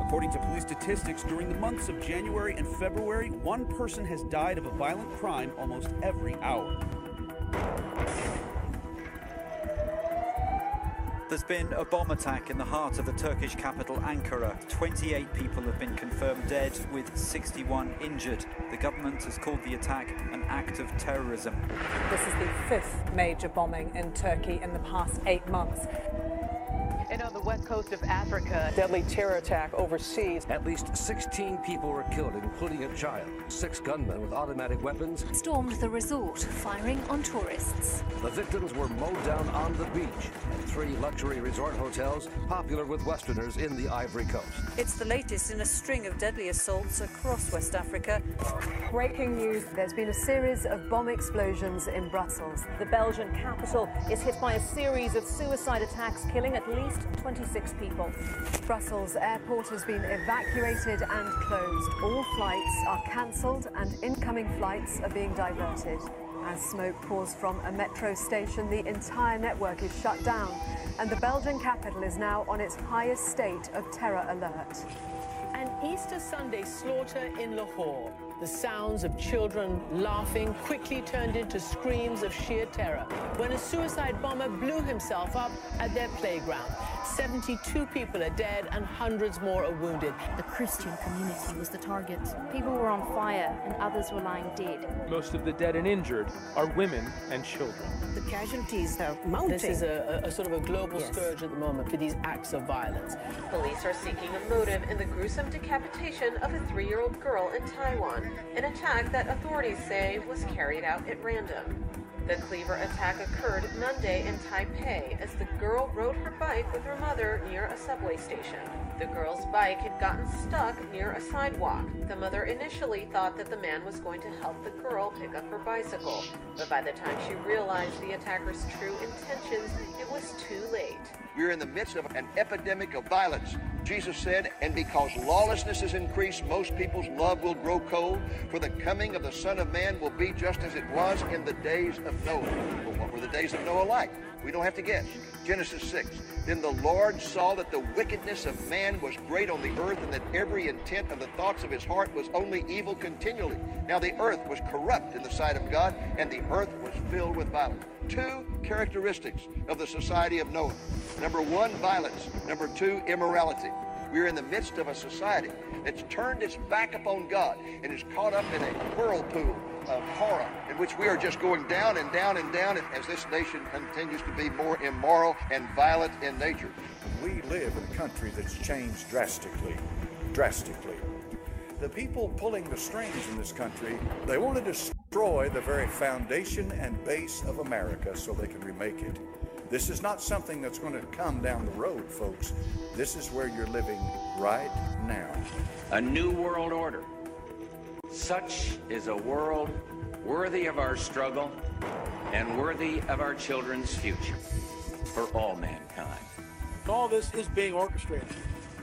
According to police statistics, during the months of January and February, 1 person has died of a violent crime almost every hour. There's been a bomb attack in the heart of the Turkish capital, Ankara. 28 people have been confirmed dead, with 61 injured. The government has called the attack an act of terrorism. This is the 5th major bombing in Turkey in the past 8 months. And on the west coast of Africa, deadly terror attack overseas. At least 16 people were killed, including a child. 6 gunmen with automatic weapons stormed the resort, firing on tourists. The victims were mowed down on the beach at 3 luxury resort hotels popular with Westerners in the Ivory Coast. It's the latest in a string of deadly assaults across West Africa. Breaking news, there's been a series of bomb explosions in Brussels. The Belgian capital is hit by a series of suicide attacks, killing at least 26 people. Brussels airport has been evacuated and closed. All flights are cancelled and incoming flights are being diverted. As smoke pours from a metro station, the entire network is shut down, and the Belgian capital is now on its highest state of terror alert. An Easter Sunday slaughter in Lahore. The sounds of children laughing quickly turned into screams of sheer terror when a suicide bomber blew himself up at their playground. 72 people are dead and hundreds more are wounded. The Christian community was the target. People were on fire and others were lying dead. Most of the dead and injured are women and children. The casualties are mounting. This is a sort of a global scourge at the moment for these acts of violence. Police are seeking a motive in the gruesome decapitation of a 3-year-old girl in Taiwan, an attack that authorities say was carried out at random. The Cleaver attack occurred Monday in Taipei as the girl rode her bike with her mother near a subway station. The girl's bike had gotten stuck near a sidewalk. The mother initially thought that the man was going to help the girl pick up her bicycle, but by the time she realized the attacker's true intentions, it was too late. We're in the midst of an epidemic of violence. Jesus said, and because lawlessness is increased, most people's love will grow cold, for the coming of the Son of Man will be just as it was in the days of Noah. Well, what were the days of Noah like? We don't have to guess. Genesis 6. Then the Lord saw that the wickedness of man was great on the earth, and that every intent of the thoughts of his heart was only evil continually. Now the earth was corrupt in the sight of God, and the earth was filled with violence. 2 characteristics of the society of Noah. Number 1, violence. Number 2, immorality. We're in the midst of a society that's turned its back upon God and is caught up in a whirlpool of horror in which we are just going down and down and down as this nation continues to be more immoral and violent in nature. We live in a country that's changed drastically. The people pulling the strings in this country, they want to destroy the very foundation and base of America so they can remake it. This is not something that's going to come down the road, folks. This is where you're living right now. A new world order. Such is a world worthy of our struggle and worthy of our children's future for all mankind. All this is being orchestrated.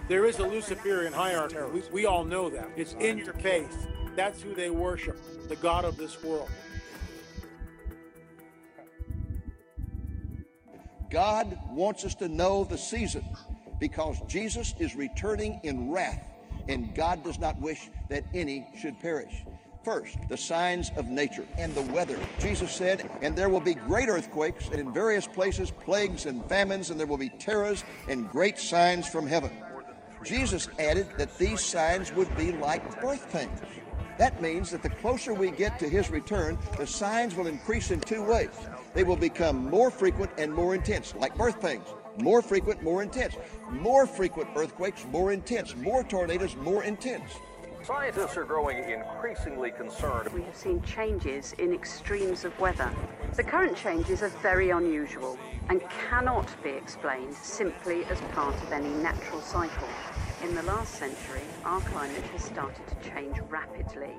There is a Luciferian hierarchy. We all know that. It's in your face. That's who they worship, the God of this world. God wants us to know the season because Jesus is returning in wrath, and God does not wish that any should perish. First, the signs of nature and the weather. Jesus said, and there will be great earthquakes, and in various places plagues and famines, and there will be terrors and great signs from heaven. Jesus added that these signs would be like birth pains. That means that the closer we get to his return, the signs will increase in two ways. They will become more frequent and more intense, like birth pains. More frequent, more intense. More frequent earthquakes, more intense. More tornadoes, more intense. Scientists are growing increasingly concerned. We have seen changes in extremes of weather. The current changes are very unusual and cannot be explained simply as part of any natural cycle. In the last century, our climate has started to change rapidly.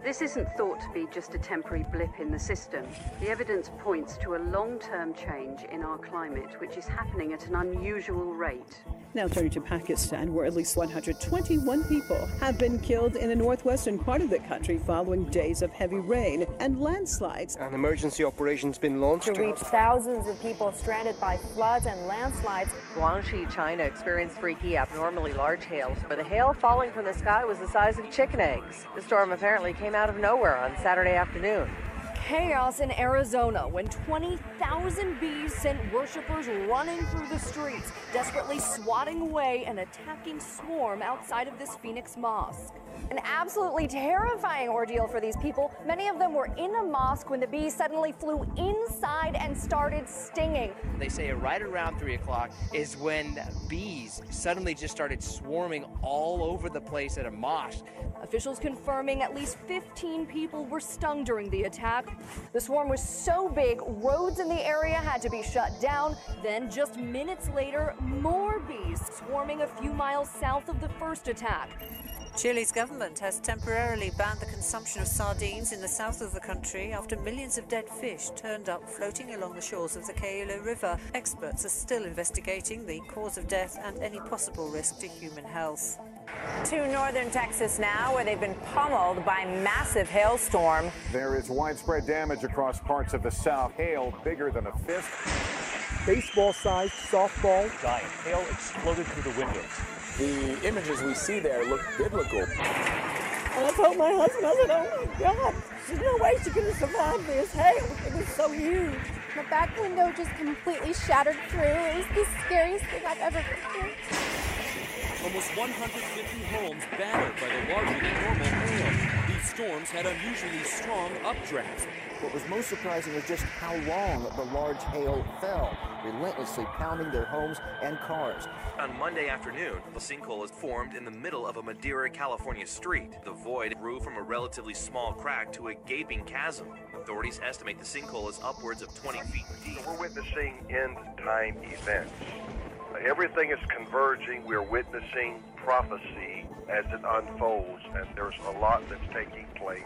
This isn't thought to be just a temporary blip in the system. The evidence points to a long-term change in our climate, which is happening at an unusual rate. Now turning to Pakistan, where at least 121 people have been killed in the northwestern part of the country following days of heavy rain and landslides. An emergency operation's been launched to reach thousands of people stranded by floods and landslides. Guangxi, China experienced freaky, abnormally large hail, where the hail falling from the sky was the size of chicken eggs. The storm apparently came out of nowhere on Saturday afternoon. Chaos in Arizona when 20,000 bees sent worshippers running through the streets, desperately swatting away an attacking swarm outside of this Phoenix mosque. An absolutely terrifying ordeal for these people. Many of them were in a mosque when the bees suddenly flew inside and started stinging. They say right around 3 o'clock is when bees suddenly just started swarming all over the place at a mosque. Officials confirming at least 15 people were stung during the attack. The swarm was so big, roads in the area had to be shut down. Then just minutes later, more bees swarming a few miles south of the first attack. Chile's government has temporarily banned the consumption of sardines in the south of the country after millions of dead fish turned up floating along the shores of the Cailo River. Experts are still investigating the cause of death and any possible risk to human health. To northern Texas now, where they've been pummeled by massive hailstorm. There is widespread damage across parts of the south. Hail bigger than a fist. Baseball-sized softball. Giant hail exploded through the windows. The images we see there look biblical. And I told my husband, I said, oh my God, there's no way she's going to survive this hail. It was so huge. The back window just completely shattered through. It was the scariest thing I've ever been through. Almost 150 homes battered by the larger than normal hail. These storms had unusually strong updrafts. What was most surprising was just how long the large hail fell, relentlessly pounding their homes and cars. On Monday afternoon, the sinkhole is formed in the middle of a Madera, California street. The void grew from a relatively small crack to a gaping chasm. Authorities estimate the sinkhole is upwards of 20 feet deep. We're witnessing end-time events. Everything is converging. We're witnessing prophecy as it unfolds, and there's a lot that's taking place.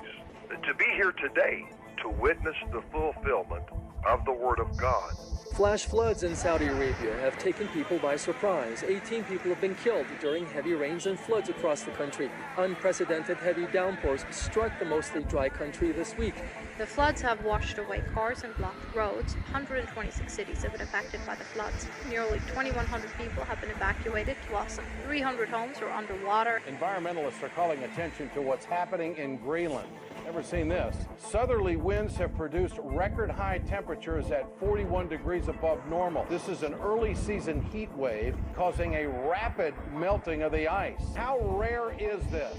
To be here today, to witness the fulfillment of the Word of God. Flash floods in Saudi Arabia have taken people by surprise. 18 people have been killed during heavy rains and floods across the country. Unprecedented heavy downpours struck the mostly dry country this week. The floods have washed away cars and blocked roads. 126 cities have been affected by the floods. Nearly 2,100 people have been evacuated, while some 300 homes are underwater. Environmentalists are calling attention to what's happening in Greenland. Never seen this. Southerly winds have produced record high temperatures at 41 degrees above normal. This is an early season heat wave causing a rapid melting of the ice. How rare is this?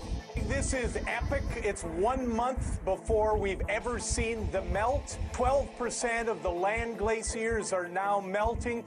This is epic. It's 1 month before we've ever seen the melt. 12% of the land glaciers are now melting.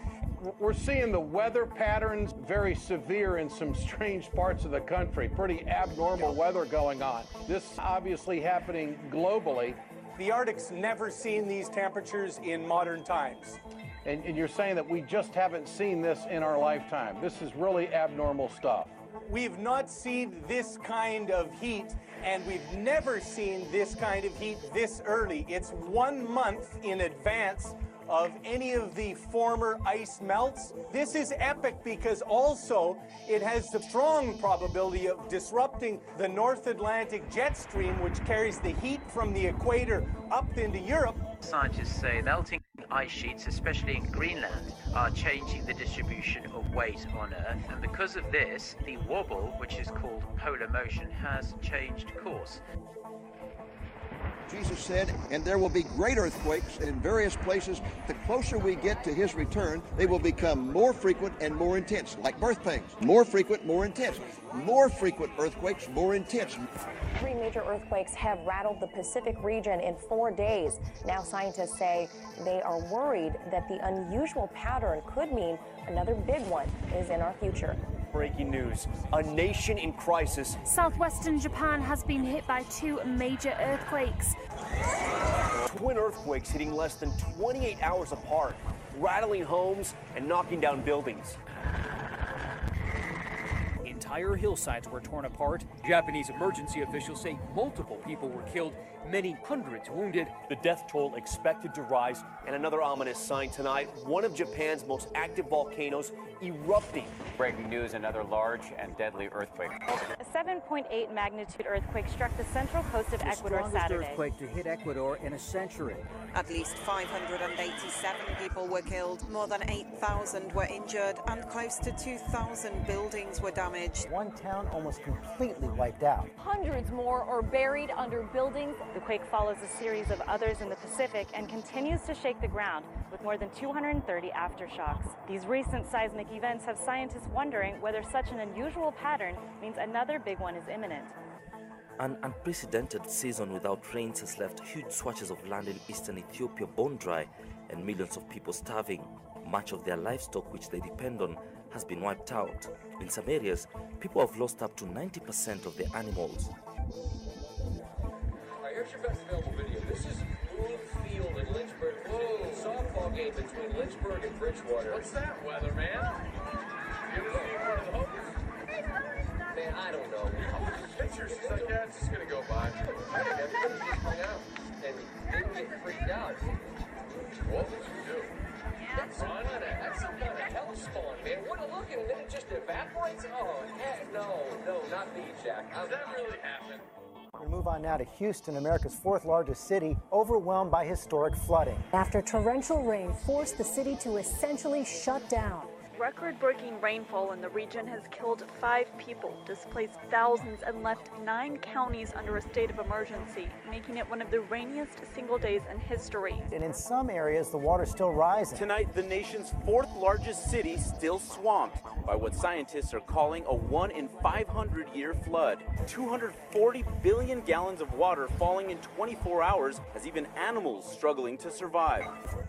We're seeing the weather patterns very severe in some strange parts of the country. Pretty abnormal weather going on. This obviously happening globally. The Arctic's never seen these temperatures in modern times. And you're saying that we just haven't seen this in our lifetime. This is really abnormal stuff. We've not seen this kind of heat, and we've never seen this kind of heat this early. It's 1 month in advance of any of the former ice melts. This is epic because also it has the strong probability of disrupting the North Atlantic jet stream, which carries the heat from the equator up into Europe. Scientists say melting ice sheets, especially in Greenland, are changing the distribution of weight on Earth, and because of this, the wobble, which is called polar motion, has changed course. Jesus said, and there will be great earthquakes in various places. The closer we get to his return, they will become more frequent and more intense, like birth pains. More frequent, more intense. More frequent earthquakes, more intense. 3 major earthquakes have rattled the Pacific region in 4 days. Now scientists say they are worried that the unusual pattern could mean another big one is in our future. Breaking news, a nation in crisis. Southwestern Japan has been hit by 2 major earthquakes. Twin earthquakes hitting less than 28 hours apart, rattling homes and knocking down buildings. Entire hillsides were torn apart. Japanese emergency officials say multiple people were killed, many hundreds wounded. The death toll expected to rise, and another ominous sign tonight, one of Japan's most active volcanoes erupting. Breaking news, another large and deadly earthquake. A 7.8 magnitude earthquake struck the central coast of Ecuador Saturday. The strongest earthquake to hit Ecuador in a century. At least 587 people were killed, more than 8,000 were injured, and close to 2,000 buildings were damaged. One town almost completely wiped out. Hundreds more are buried under buildings. The quake follows a series of others in the Pacific and continues to shake the ground with more than 230 aftershocks. These recent seismic events have scientists wondering whether such an unusual pattern means another big one is imminent. An unprecedented season without rains has left huge swatches of land in eastern Ethiopia bone dry and millions of people starving. Much of their livestock, which they depend on, has been wiped out. In some areas, people have lost up to 90% of their animals. Here's your best available video. This is Boone Field in Lynchburg, Virginia. Softball game between Lynchburg and Bridgewater. What's that weather, man? You ever see one of the hopes? Man, I don't know. Pictures. She's like, yeah, it's just gonna go by. Everybody just hung out and didn't get freaked out. What would you do? Run on it. That's some kind of hell spawn, man. What a look, and then it just evaporates. Oh, heck no, not me, Jack. Does that really happen? We move on now to Houston, America's 4th largest city, overwhelmed by historic flooding. After torrential rain forced the city to essentially shut down. Record-breaking rainfall in the region has killed 5 people, displaced thousands, and left 9 counties under a state of emergency, making it one of the rainiest single days in history. And in some areas, the water's still rising. Tonight, the nation's 4th largest city still swamped by what scientists are calling a 1 in 500-year flood. 240 billion gallons of water falling in 24 hours has even animals struggling to survive.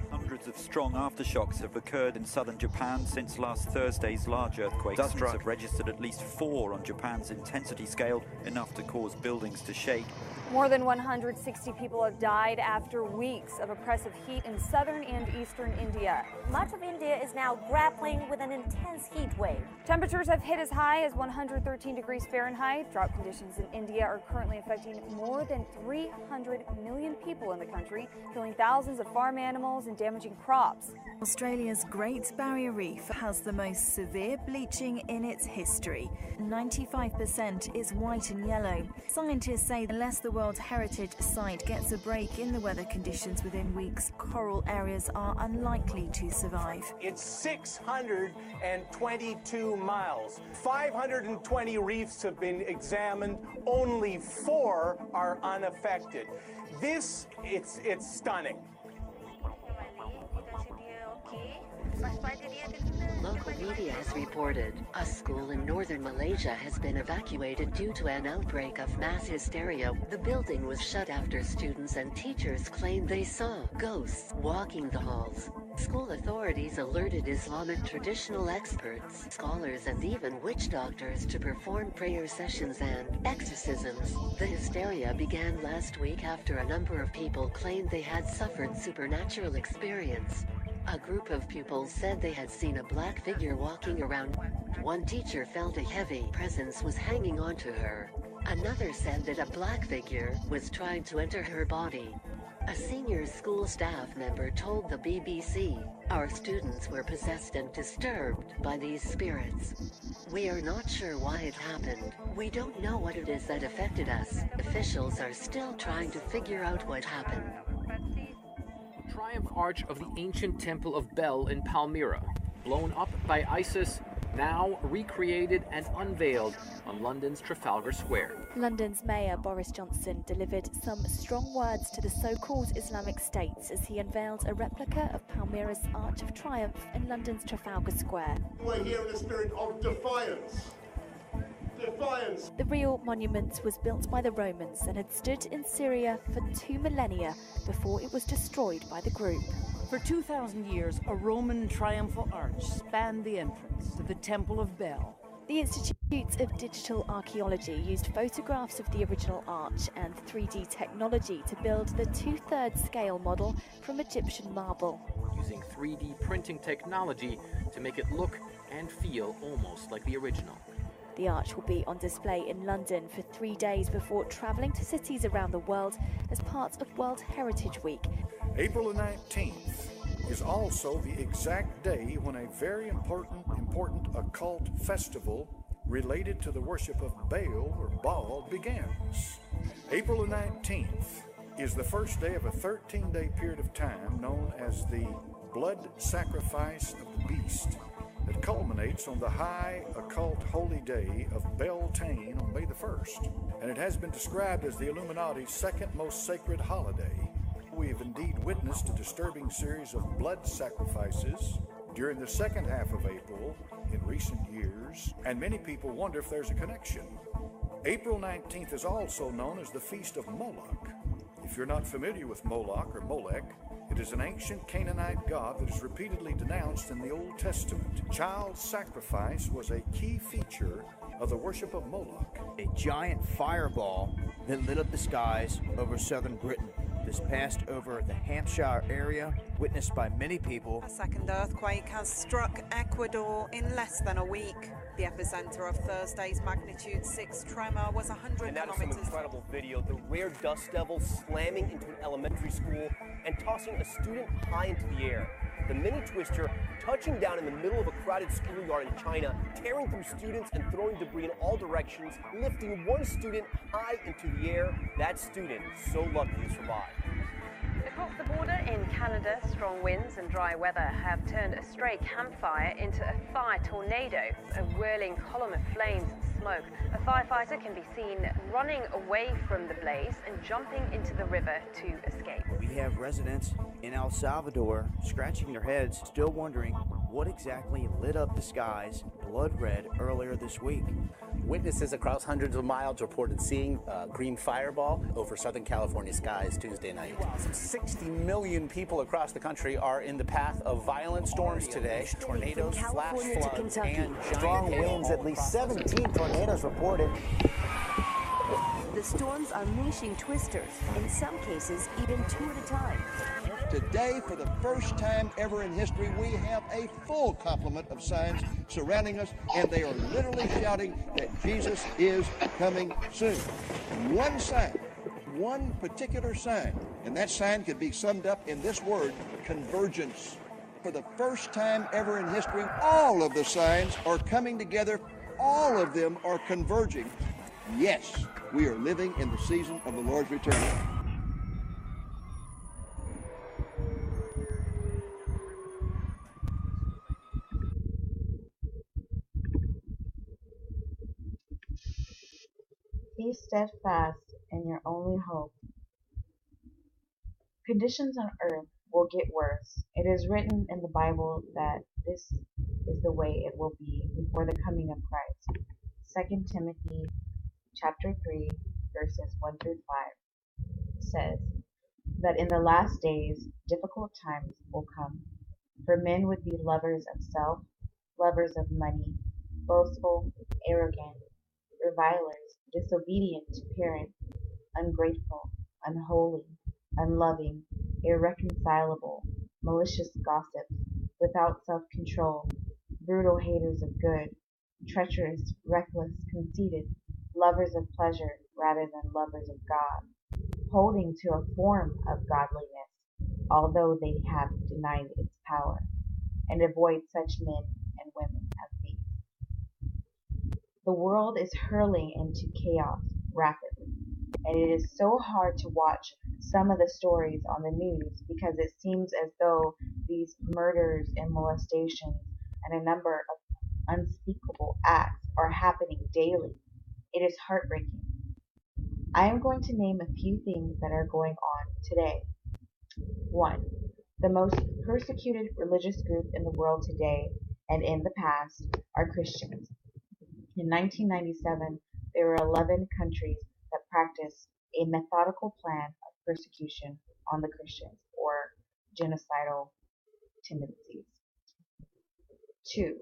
Hundreds of strong aftershocks have occurred in southern Japan since last Thursday's large earthquake. Dust have registered at least 4 on Japan's intensity scale, enough to cause buildings to shake. More than 160 people have died after weeks of oppressive heat in southern and eastern India. Much of India is now grappling with an intense heat wave. Temperatures have hit as high as 113 degrees Fahrenheit. Drought conditions in India are currently affecting more than 300 million people in the country, killing thousands of farm animals and damaging crops. Australia's Great Barrier Reef has the most severe bleaching in its history. 95% is white and yellow. Scientists say unless the World Heritage Site gets a break in the weather conditions within weeks, coral areas are unlikely to survive. It's 622 miles. 520 reefs have been examined. Only 4 are unaffected. It's stunning. Local media has reported a school in northern Malaysia has been evacuated due to an outbreak of mass hysteria. The building was shut after students and teachers claimed they saw ghosts walking the halls. School authorities alerted Islamic traditional experts, scholars, and even witch doctors to perform prayer sessions and exorcisms. The hysteria began last week after a number of people claimed they had suffered supernatural experience. A group of pupils said they had seen a black figure walking around. One teacher felt a heavy presence was hanging onto her. Another said that a black figure was trying to enter her body. A senior school staff member told the BBC, "Our students were possessed and disturbed by these spirits. We are not sure why it happened. We don't know what it is that affected us. Officials are still trying to figure out what happened." Triumph Arch of the ancient Temple of Bel in Palmyra, blown up by ISIS, now recreated and unveiled on London's Trafalgar Square. London's Mayor Boris Johnson delivered some strong words to the so-called Islamic State as he unveiled a replica of Palmyra's Arch of Triumph in London's Trafalgar Square. We're here in a spirit of defiance. Defiance. The real monument was built by the Romans and had stood in Syria for 2 millennia before it was destroyed by the group. For 2,000 years, a Roman triumphal arch spanned the entrance to the Temple of Bel. The Institute of Digital Archaeology used photographs of the original arch and 3D technology to build the 2/3 scale model from Egyptian marble. Using 3D printing technology to make it look and feel almost like the original. The arch will be on display in London for 3 days before travelling to cities around the world as part of World Heritage Week. April the 19th is also the exact day when a very important occult festival related to the worship of Baal or Baal begins. April the 19th is the first day of a 13-day period of time known as the blood sacrifice of the beast that culminates on the high occult holy day of Beltane on May the 1st. And it has been described as the Illuminati's second most sacred holiday. We have indeed witnessed a disturbing series of blood sacrifices during the second half of April in recent years, and many people wonder if there's a connection. April 19th is also known as the Feast of Moloch. If you're not familiar with Moloch or Molech, it is an ancient Canaanite god that is repeatedly denounced in the Old Testament. Child sacrifice was a key feature of the worship of Moloch. A giant fireball that lit up the skies over southern Britain. This passed over the Hampshire area, witnessed by many people. A second earthquake has struck Ecuador in less than a week. The epicenter of Thursday's magnitude 6 tremor was 100 and that is kilometers. some incredible video. The rare dust devil slamming into an elementary school and tossing a student high into the air. The mini twister touching down in the middle of a crowded schoolyard in China, tearing through students and throwing debris in all directions, lifting one student high into the air. That student so lucky to survive. Across the border in Canada, strong winds and dry weather have turned a stray campfire into a fire tornado, a whirling column of flames and smoke. A firefighter can be seen running away from the blaze and jumping into the river to escape. We have residents in El Salvador scratching their heads, still wondering what exactly lit up the skies blood red earlier this week. Witnesses across hundreds of miles reported seeing a green fireball over Southern California skies Tuesday night. Some 60 million people across the country are in the path of violent storms today. Tornadoes, flash floods, and giant strong winds. At least 17 tornadoes reported. The storms are unleashing twisters, in some cases even 2 at a time. Today, for the first time ever in history, we have a full complement of signs surrounding us, and they are literally shouting that Jesus is coming soon. One sign, one particular sign, and that sign could be summed up in this word, convergence. For the first time ever in history, all of the signs are coming together. All of them are converging. Yes, we are living in the season of the Lord's return. Be steadfast in your only hope. Conditions on earth will get worse. It is written in the Bible that this is the way it will be before the coming of Christ. 2 Timothy chapter 3, verses 1 through 5 says that in the last days difficult times will come, for men would be lovers of self, lovers of money, boastful, arrogant, revilers, disobedient to parents, ungrateful, unholy, unloving, irreconcilable, malicious gossips, without self-control, brutal haters of good, treacherous, reckless, conceited, lovers of pleasure rather than lovers of God, holding to a form of godliness, although they have denied its power, and avoid such men and women as these. The world is hurling into chaos rapidly, and it is so hard to watch some of the stories on the news because it seems as though these murders and molestations and a number of unspeakable acts are happening daily. It is heartbreaking. I am going to name a few things that are going on today. 1. The most persecuted religious group in the world today and in the past are Christians. In 1997, there were 11 countries that practiced a methodical plan of persecution on the Christians or genocidal tendencies. 2.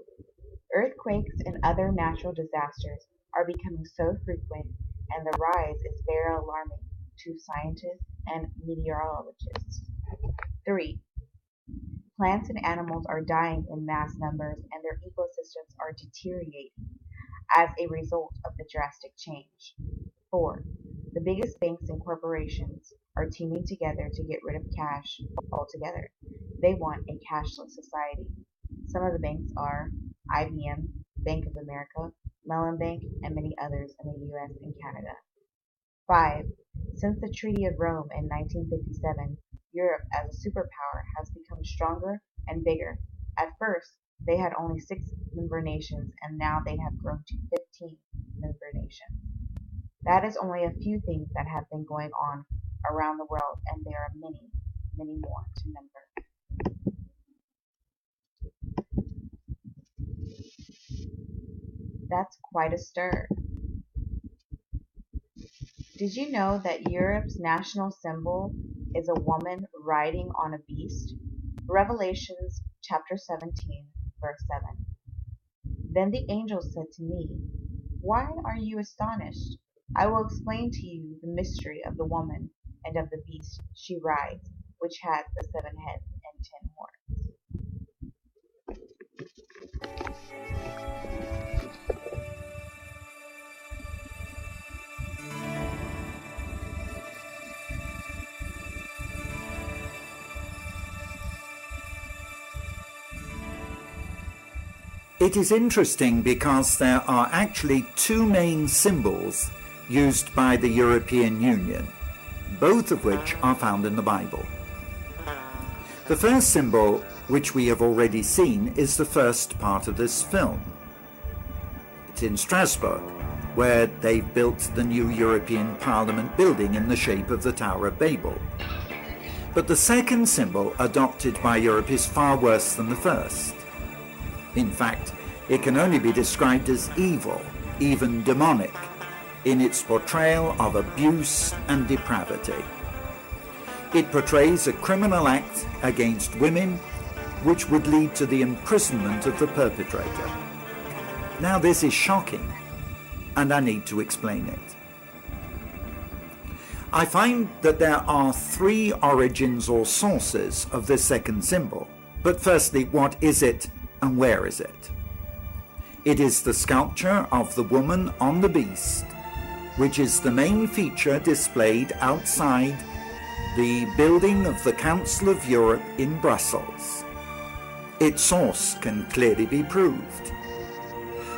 Earthquakes and other natural disasters are becoming so frequent, and the rise is very alarming to scientists and meteorologists. 3. Plants and animals are dying in mass numbers, and their ecosystems are deteriorating as a result of the drastic change. 4. The biggest banks and corporations are teaming together to get rid of cash altogether. They want a cashless society. Some of the banks are IBM, Bank of America, Mellon Bank, and many others in the US and Canada. 5. Since the Treaty of Rome in 1957, Europe as a superpower has become stronger and bigger. At first, they had only 6 member nations, and now they have grown to 15 member nations. That is only a few things that have been going on around the world, and there are many, many more to number. That's quite a stir. Did you know that Europe's national symbol is a woman riding on a beast? Revelations chapter 17, verse 7. Then the angel said to me, "Why are you astonished? I will explain to you the mystery of the woman and of the beast she rides, which has the 7 heads and 10 horns." It is interesting because there are actually 2 main symbols used by the European Union, both of which are found in the Bible. The first symbol, which we have already seen, is the first part of this film. It's in Strasbourg, where they've built the new European Parliament building in the shape of the Tower of Babel. But the second symbol adopted by Europe is far worse than the first. In fact, it can only be described as evil, even demonic, in its portrayal of abuse and depravity. It portrays a criminal act against women which would lead to the imprisonment of the perpetrator. Now this is shocking, and I need to explain it. I find that there are 3 origins or sources of this second symbol. But firstly, what is it and where is it? It is the sculpture of the woman on the beast, which is the main feature displayed outside the building of the Council of Europe in Brussels. Its source can clearly be proved.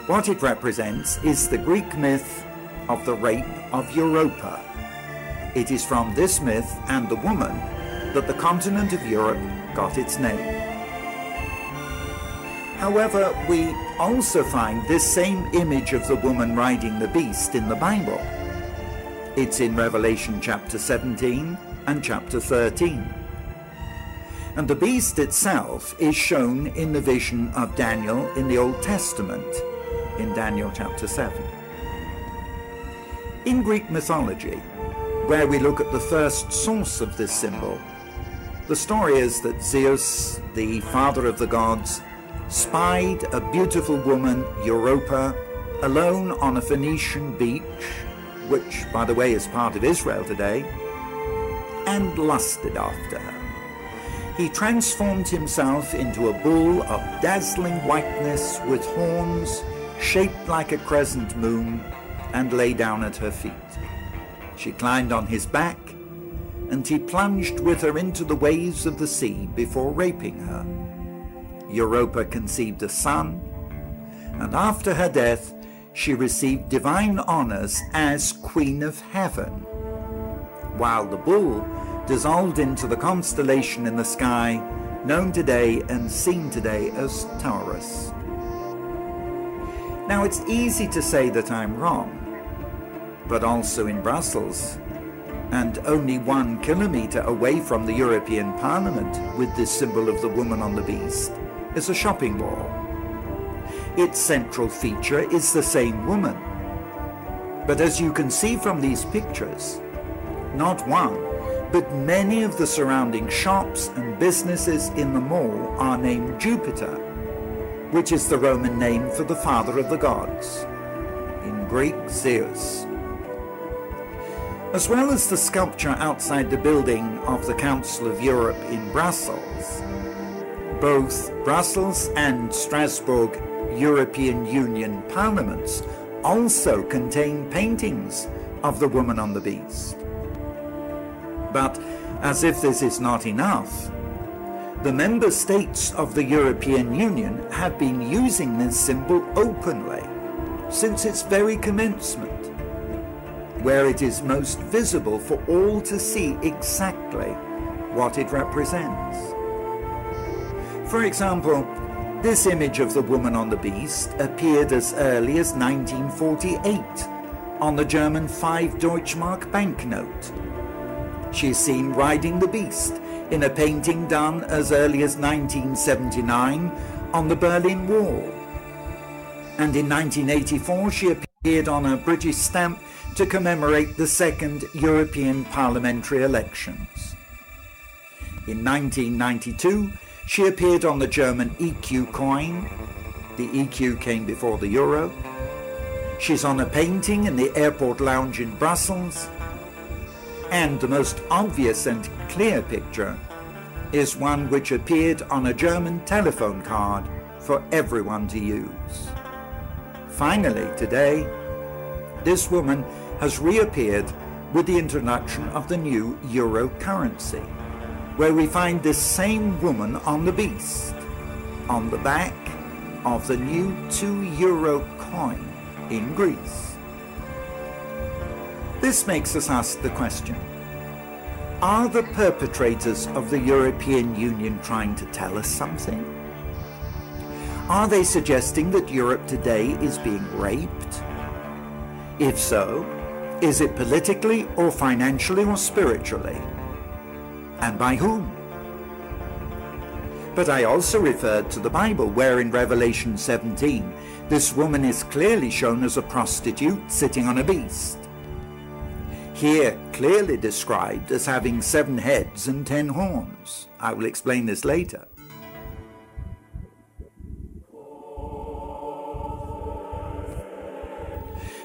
What it represents is the Greek myth of the rape of Europa. It is from this myth and the woman that the continent of Europe got its name. However, we also find this same image of the woman riding the beast in the Bible. It's in Revelation chapter 17 and chapter 13. And the beast itself is shown in the vision of Daniel in the Old Testament, in Daniel chapter 7. In Greek mythology, where we look at the first source of this symbol, the story is that Zeus, the father of the gods, spied a beautiful woman, Europa, alone on a Phoenician beach, which, by the way, is part of Israel today, and lusted after her. He transformed himself into a bull of dazzling whiteness with horns shaped like a crescent moon and lay down at her feet. She climbed on his back, and he plunged with her into the waves of the sea before raping her. Europa conceived a son, and after her death, she received divine honors as Queen of Heaven, while the bull dissolved into the constellation in the sky, known today and seen today as Taurus. Now, it's easy to say that I'm wrong, but also in Brussels, and only 1 kilometre away from the European Parliament with this symbol of the woman on the beast, is a shopping mall. Its central feature is the same woman. But as you can see from these pictures, not one, but many of the surrounding shops and businesses in the mall are named Jupiter, which is the Roman name for the father of the gods, in Greek Zeus. As well as the sculpture outside the building of the Council of Europe in Brussels, both Brussels and Strasbourg European Union parliaments also contain paintings of the woman on the beast. But as if this is not enough, the member states of the European Union have been using this symbol openly since its very commencement, where it is most visible for all to see exactly what it represents. For example, this image of the woman on the beast appeared as early as 1948 on the German 5 Deutschmark banknote. She is seen riding the beast in a painting done as early as 1979 on the Berlin Wall. And in 1984 she appeared on a British stamp to commemorate the second European parliamentary elections. In 1992 she appeared on the German EQ coin. The EQ came before the euro. She's on a painting in the airport lounge in Brussels. And the most obvious and clear picture is one which appeared on a German telephone card for everyone to use. Finally, today, this woman has reappeared with the introduction of the new euro currency, where we find this same woman on the beast, on the back of the new €2 coin in Greece. This makes us ask the question, are the perpetrators of the European Union trying to tell us something? Are they suggesting that Europe today is being raped? If so, is it politically or financially or spiritually? And by whom? But I also referred to the Bible, where in Revelation 17, this woman is clearly shown as a prostitute sitting on a beast. Here clearly described as having 7 heads and 10 horns. I will explain this later.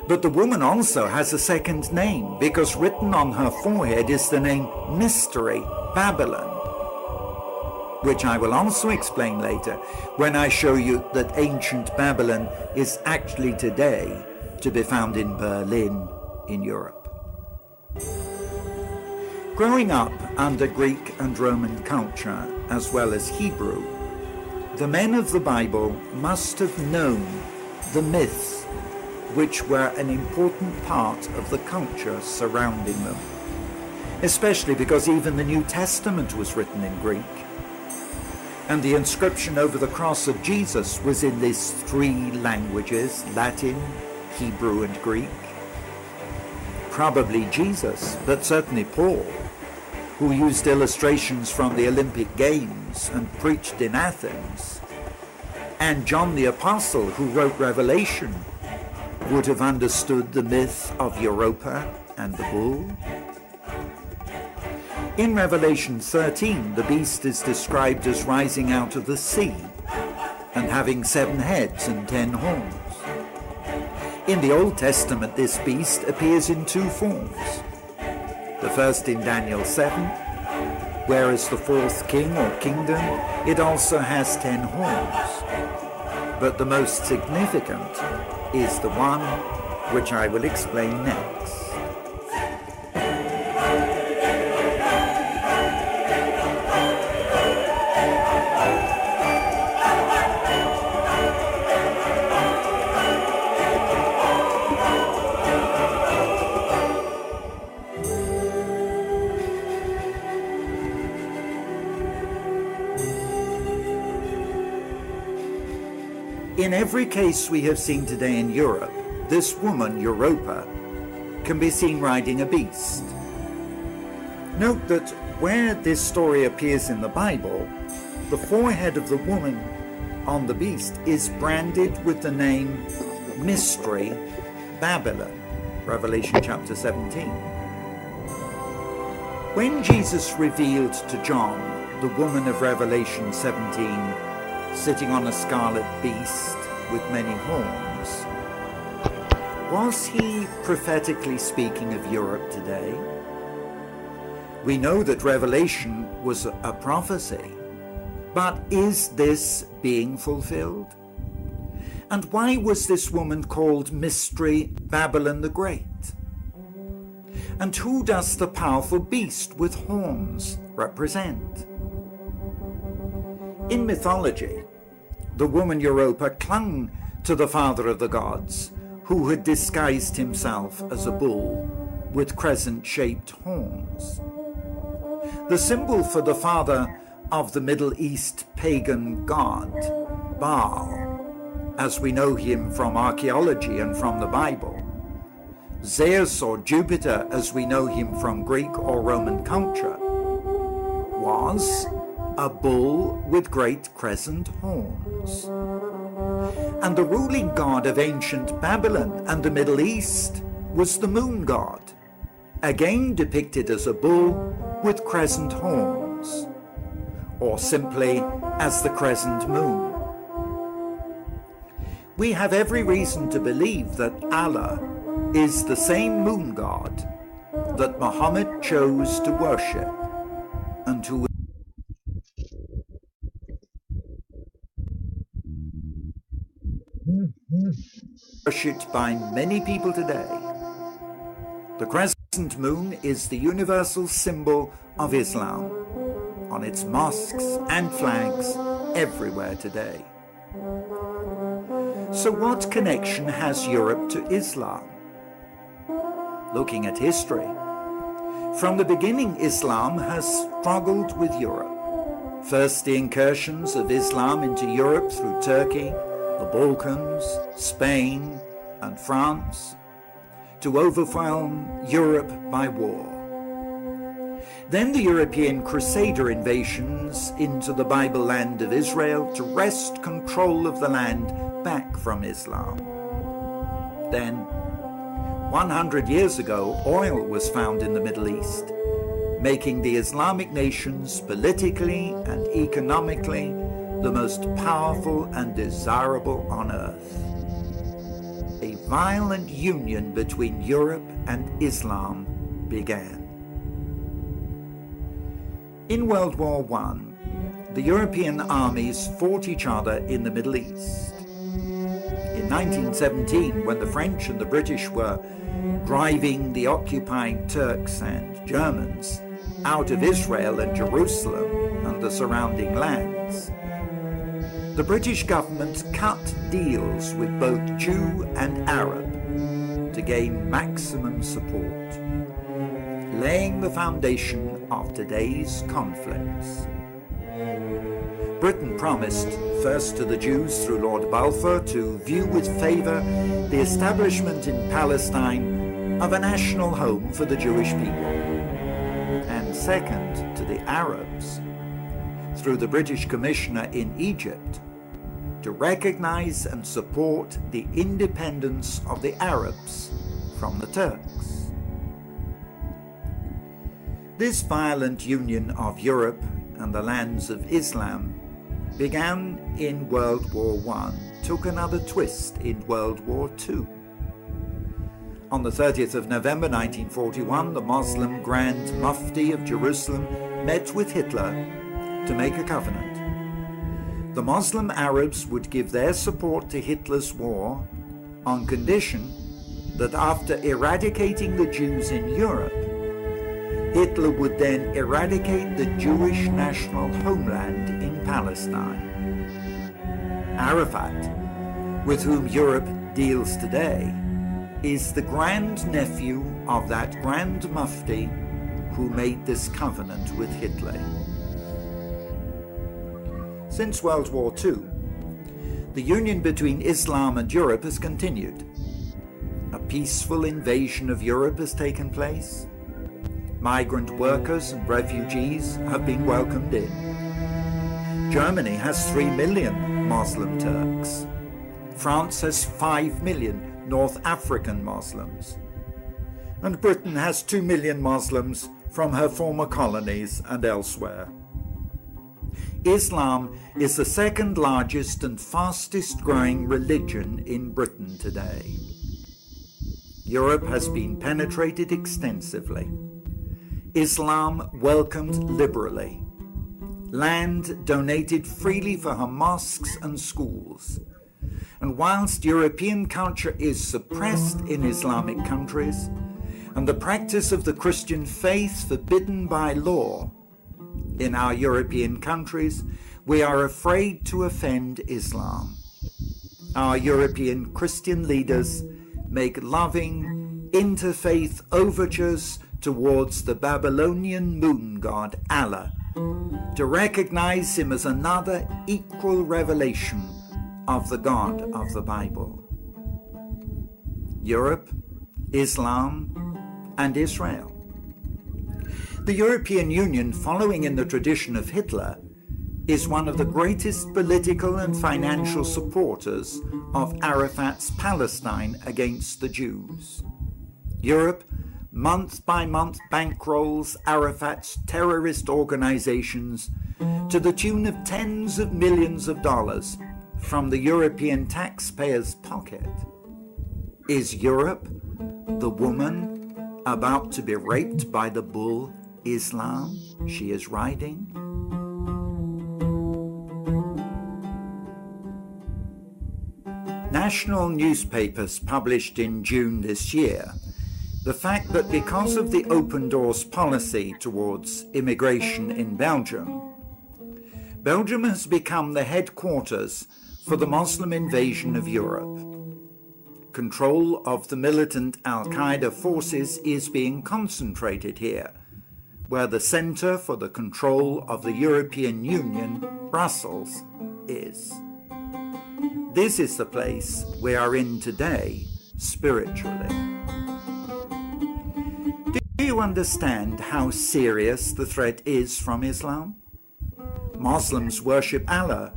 But the woman also has a second name, because written on her forehead is the name Mystery Babylon, which I will also explain later when I show you that ancient Babylon is actually today to be found in Berlin, in Europe. Growing up under Greek and Roman culture, as well as Hebrew, the men of the Bible must have known the myths which were an important part of the culture surrounding them, especially because even the New Testament was written in Greek, and the inscription over the cross of Jesus was in these 3 languages, Latin, Hebrew, and Greek. Probably Jesus, but certainly Paul, who used illustrations from the Olympic Games and preached in Athens, and John the Apostle, who wrote Revelation, would have understood the myth of Europa and the bull. In Revelation 13, the beast is described as rising out of the sea and having 7 heads and 10 horns. In the Old Testament, this beast appears in 2 forms. The first in Daniel 7, where as the 4th king or kingdom, it also has 10 horns. But the most significant is the one which I will explain next. In every case we have seen today in Europe, this woman, Europa, can be seen riding a beast. Note that where this story appears in the Bible, the forehead of the woman on the beast is branded with the name Mystery Babylon, Revelation chapter 17. When Jesus revealed to John the woman of Revelation 17 sitting on a scarlet beast with many horns, was he prophetically speaking of Europe today? We know that Revelation was a prophecy, but is this being fulfilled? And why was this woman called Mystery Babylon the Great? And who does the powerful beast with horns represent? In mythology, the woman Europa clung to the father of the gods, who had disguised himself as a bull with crescent-shaped horns. The symbol for the father of the Middle East pagan god, Baal, as we know him from archaeology and from the Bible, Zeus or Jupiter as we know him from Greek or Roman culture, was a bull with great crescent horns. And the ruling god of ancient Babylon and the Middle East was the moon god, again depicted as a bull with crescent horns, or simply as the crescent moon. We have every reason to believe that Allah is the same moon god that Muhammad chose to worship and who is worshipped by many people today. The crescent moon is the universal symbol of Islam on its mosques and flags everywhere today. So what connection has Europe to Islam? Looking at history, from the beginning Islam has struggled with Europe. First the incursions of Islam into Europe through Turkey, the Balkans, Spain and France, to overwhelm Europe by war. Then the European Crusader invasions into the Bible land of Israel to wrest control of the land back from Islam. Then, 100 years ago, oil was found in the Middle East, making the Islamic nations politically and economically the most powerful and desirable on earth. A violent union between Europe and Islam began. In World War I, the European armies fought each other in the Middle East. In 1917, when the French and the British were driving the occupying Turks and Germans out of Israel and Jerusalem and the surrounding lands, the British government cut deals with both Jew and Arab to gain maximum support, laying the foundation of today's conflicts. Britain promised, first to the Jews through Lord Balfour, to view with favour the establishment in Palestine of a national home for the Jewish people, and second to the Arabs, through the British Commissioner in Egypt, to recognise and support the independence of the Arabs from the Turks. This violent union of Europe and the lands of Islam began in World War I, took another twist in World War II. On the 30th of November 1941, the Muslim Grand Mufti of Jerusalem met with Hitler to make a covenant. The Muslim Arabs would give their support to Hitler's war on condition that after eradicating the Jews in Europe, Hitler would then eradicate the Jewish national homeland in Palestine. Arafat, with whom Europe deals today, is the grandnephew of that Grand Mufti who made this covenant with Hitler. Since World War II, the union between Islam and Europe has continued. A peaceful invasion of Europe has taken place. Migrant workers and refugees have been welcomed in. Germany has 3 million Muslim Turks. France has 5 million North African Muslims. And Britain has 2 million Muslims from her former colonies and elsewhere. Islam is the second largest and fastest growing religion in Britain today. Europe has been penetrated extensively. Islam welcomed liberally. Land donated freely for her mosques and schools. And whilst European culture is suppressed in Islamic countries, and the practice of the Christian faith forbidden by law, in our European countries, we are afraid to offend Islam. Our European Christian leaders make loving, interfaith overtures towards the Babylonian moon god Allah to recognize him as another equal revelation of the God of the Bible. Europe, Islam, and Israel. The European Union, following in the tradition of Hitler, is one of the greatest political and financial supporters of Arafat's Palestine against the Jews. Europe, month by month, bankrolls Arafat's terrorist organizations to the tune of tens of millions of dollars from the European taxpayer's pocket. Is Europe, the woman about to be raped by the bull Islam she is riding? National newspapers published in June this year the fact that because of the open doors policy towards immigration in Belgium, Belgium has become the headquarters for the Muslim invasion of Europe. Control of the militant Al-Qaeda forces is being concentrated here, where the Center for the Control of the European Union, Brussels, is. This is the place we are in today, spiritually. Do you understand how serious the threat is from Islam? Muslims worship Allah,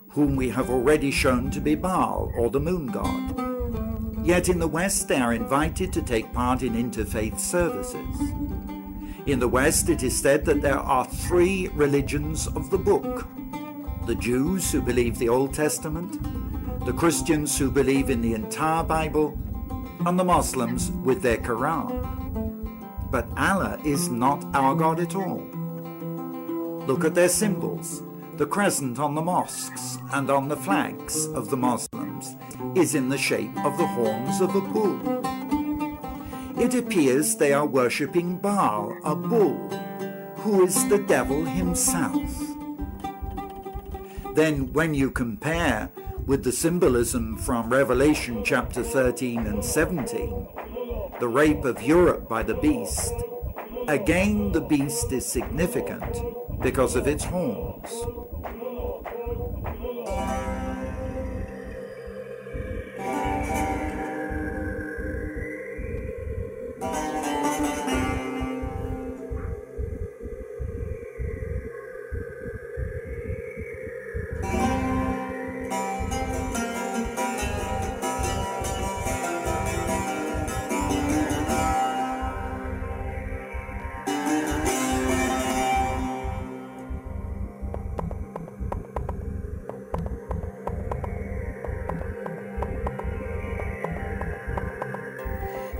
whom we have already shown to be Baal, or the moon god. Yet in the West they are invited to take part in interfaith services. In the West it is said that there are 3 religions of the book: the Jews who believe the Old Testament, the Christians who believe in the entire Bible, and the Muslims with their Quran. But Allah is not our God at all. Look at their symbols. The crescent on the mosques and on the flags of the Muslims is in the shape of the horns of a bull. It appears they are worshipping Baal, a bull, who is the devil himself. Then when you compare with the symbolism from Revelation chapter 13 and 17, the rape of Europe by the beast, again the beast is significant because of its horns.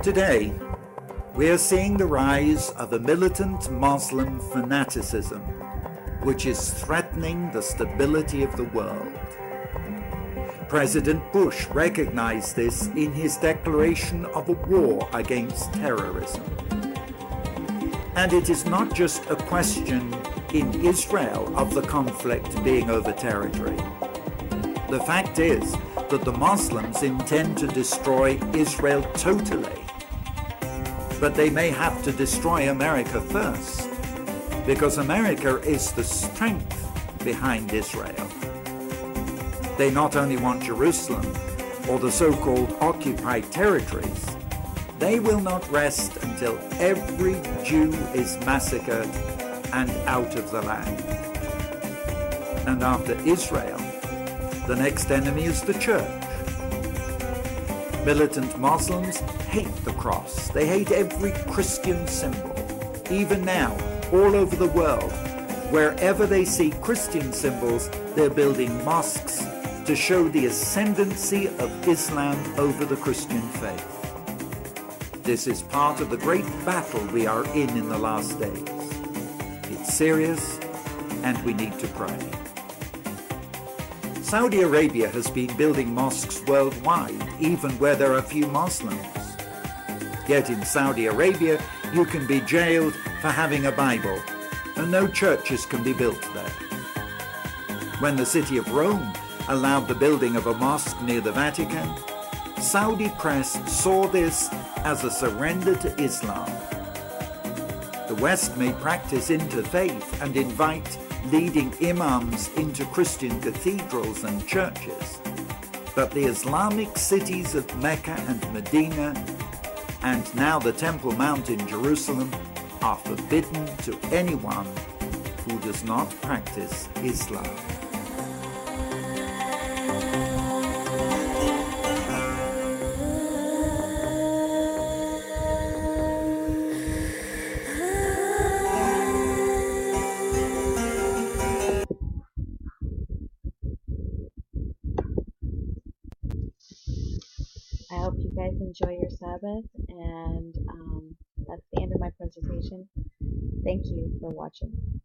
Today, we are seeing the rise of a militant Muslim fanaticism, which is threatening the stability of the world. President Bush recognized this in his declaration of a war against terrorism. And it is not just a question in Israel of the conflict being over territory. The fact is that the Muslims intend to destroy Israel totally. But they may have to destroy America first, because America is the strength behind Israel. They not only want Jerusalem or the so-called occupied territories, they will not rest until every Jew is massacred and out of the land. And after Israel, the next enemy is the church. Militant Muslims hate the cross. They hate every Christian symbol. Even now, all over the world, wherever they see Christian symbols, they're building mosques to show the ascendancy of Islam over the Christian faith. This is part of the great battle we are in the last days. It's serious, and we need to pray. Saudi Arabia has been building mosques worldwide, even where there are few Muslims. Yet in Saudi Arabia, you can be jailed for having a Bible, and no churches can be built there. When the city of Rome allowed the building of a mosque near the Vatican, Saudi press saw this as a surrender to Islam. The West may practice interfaith and invite leading imams into Christian cathedrals and churches, but the Islamic cities of Mecca and Medina, and now the Temple Mount in Jerusalem, are forbidden to anyone who does not practice Islam. I hope you guys enjoy your Sabbath, and that's the end of my presentation. Thank you for watching.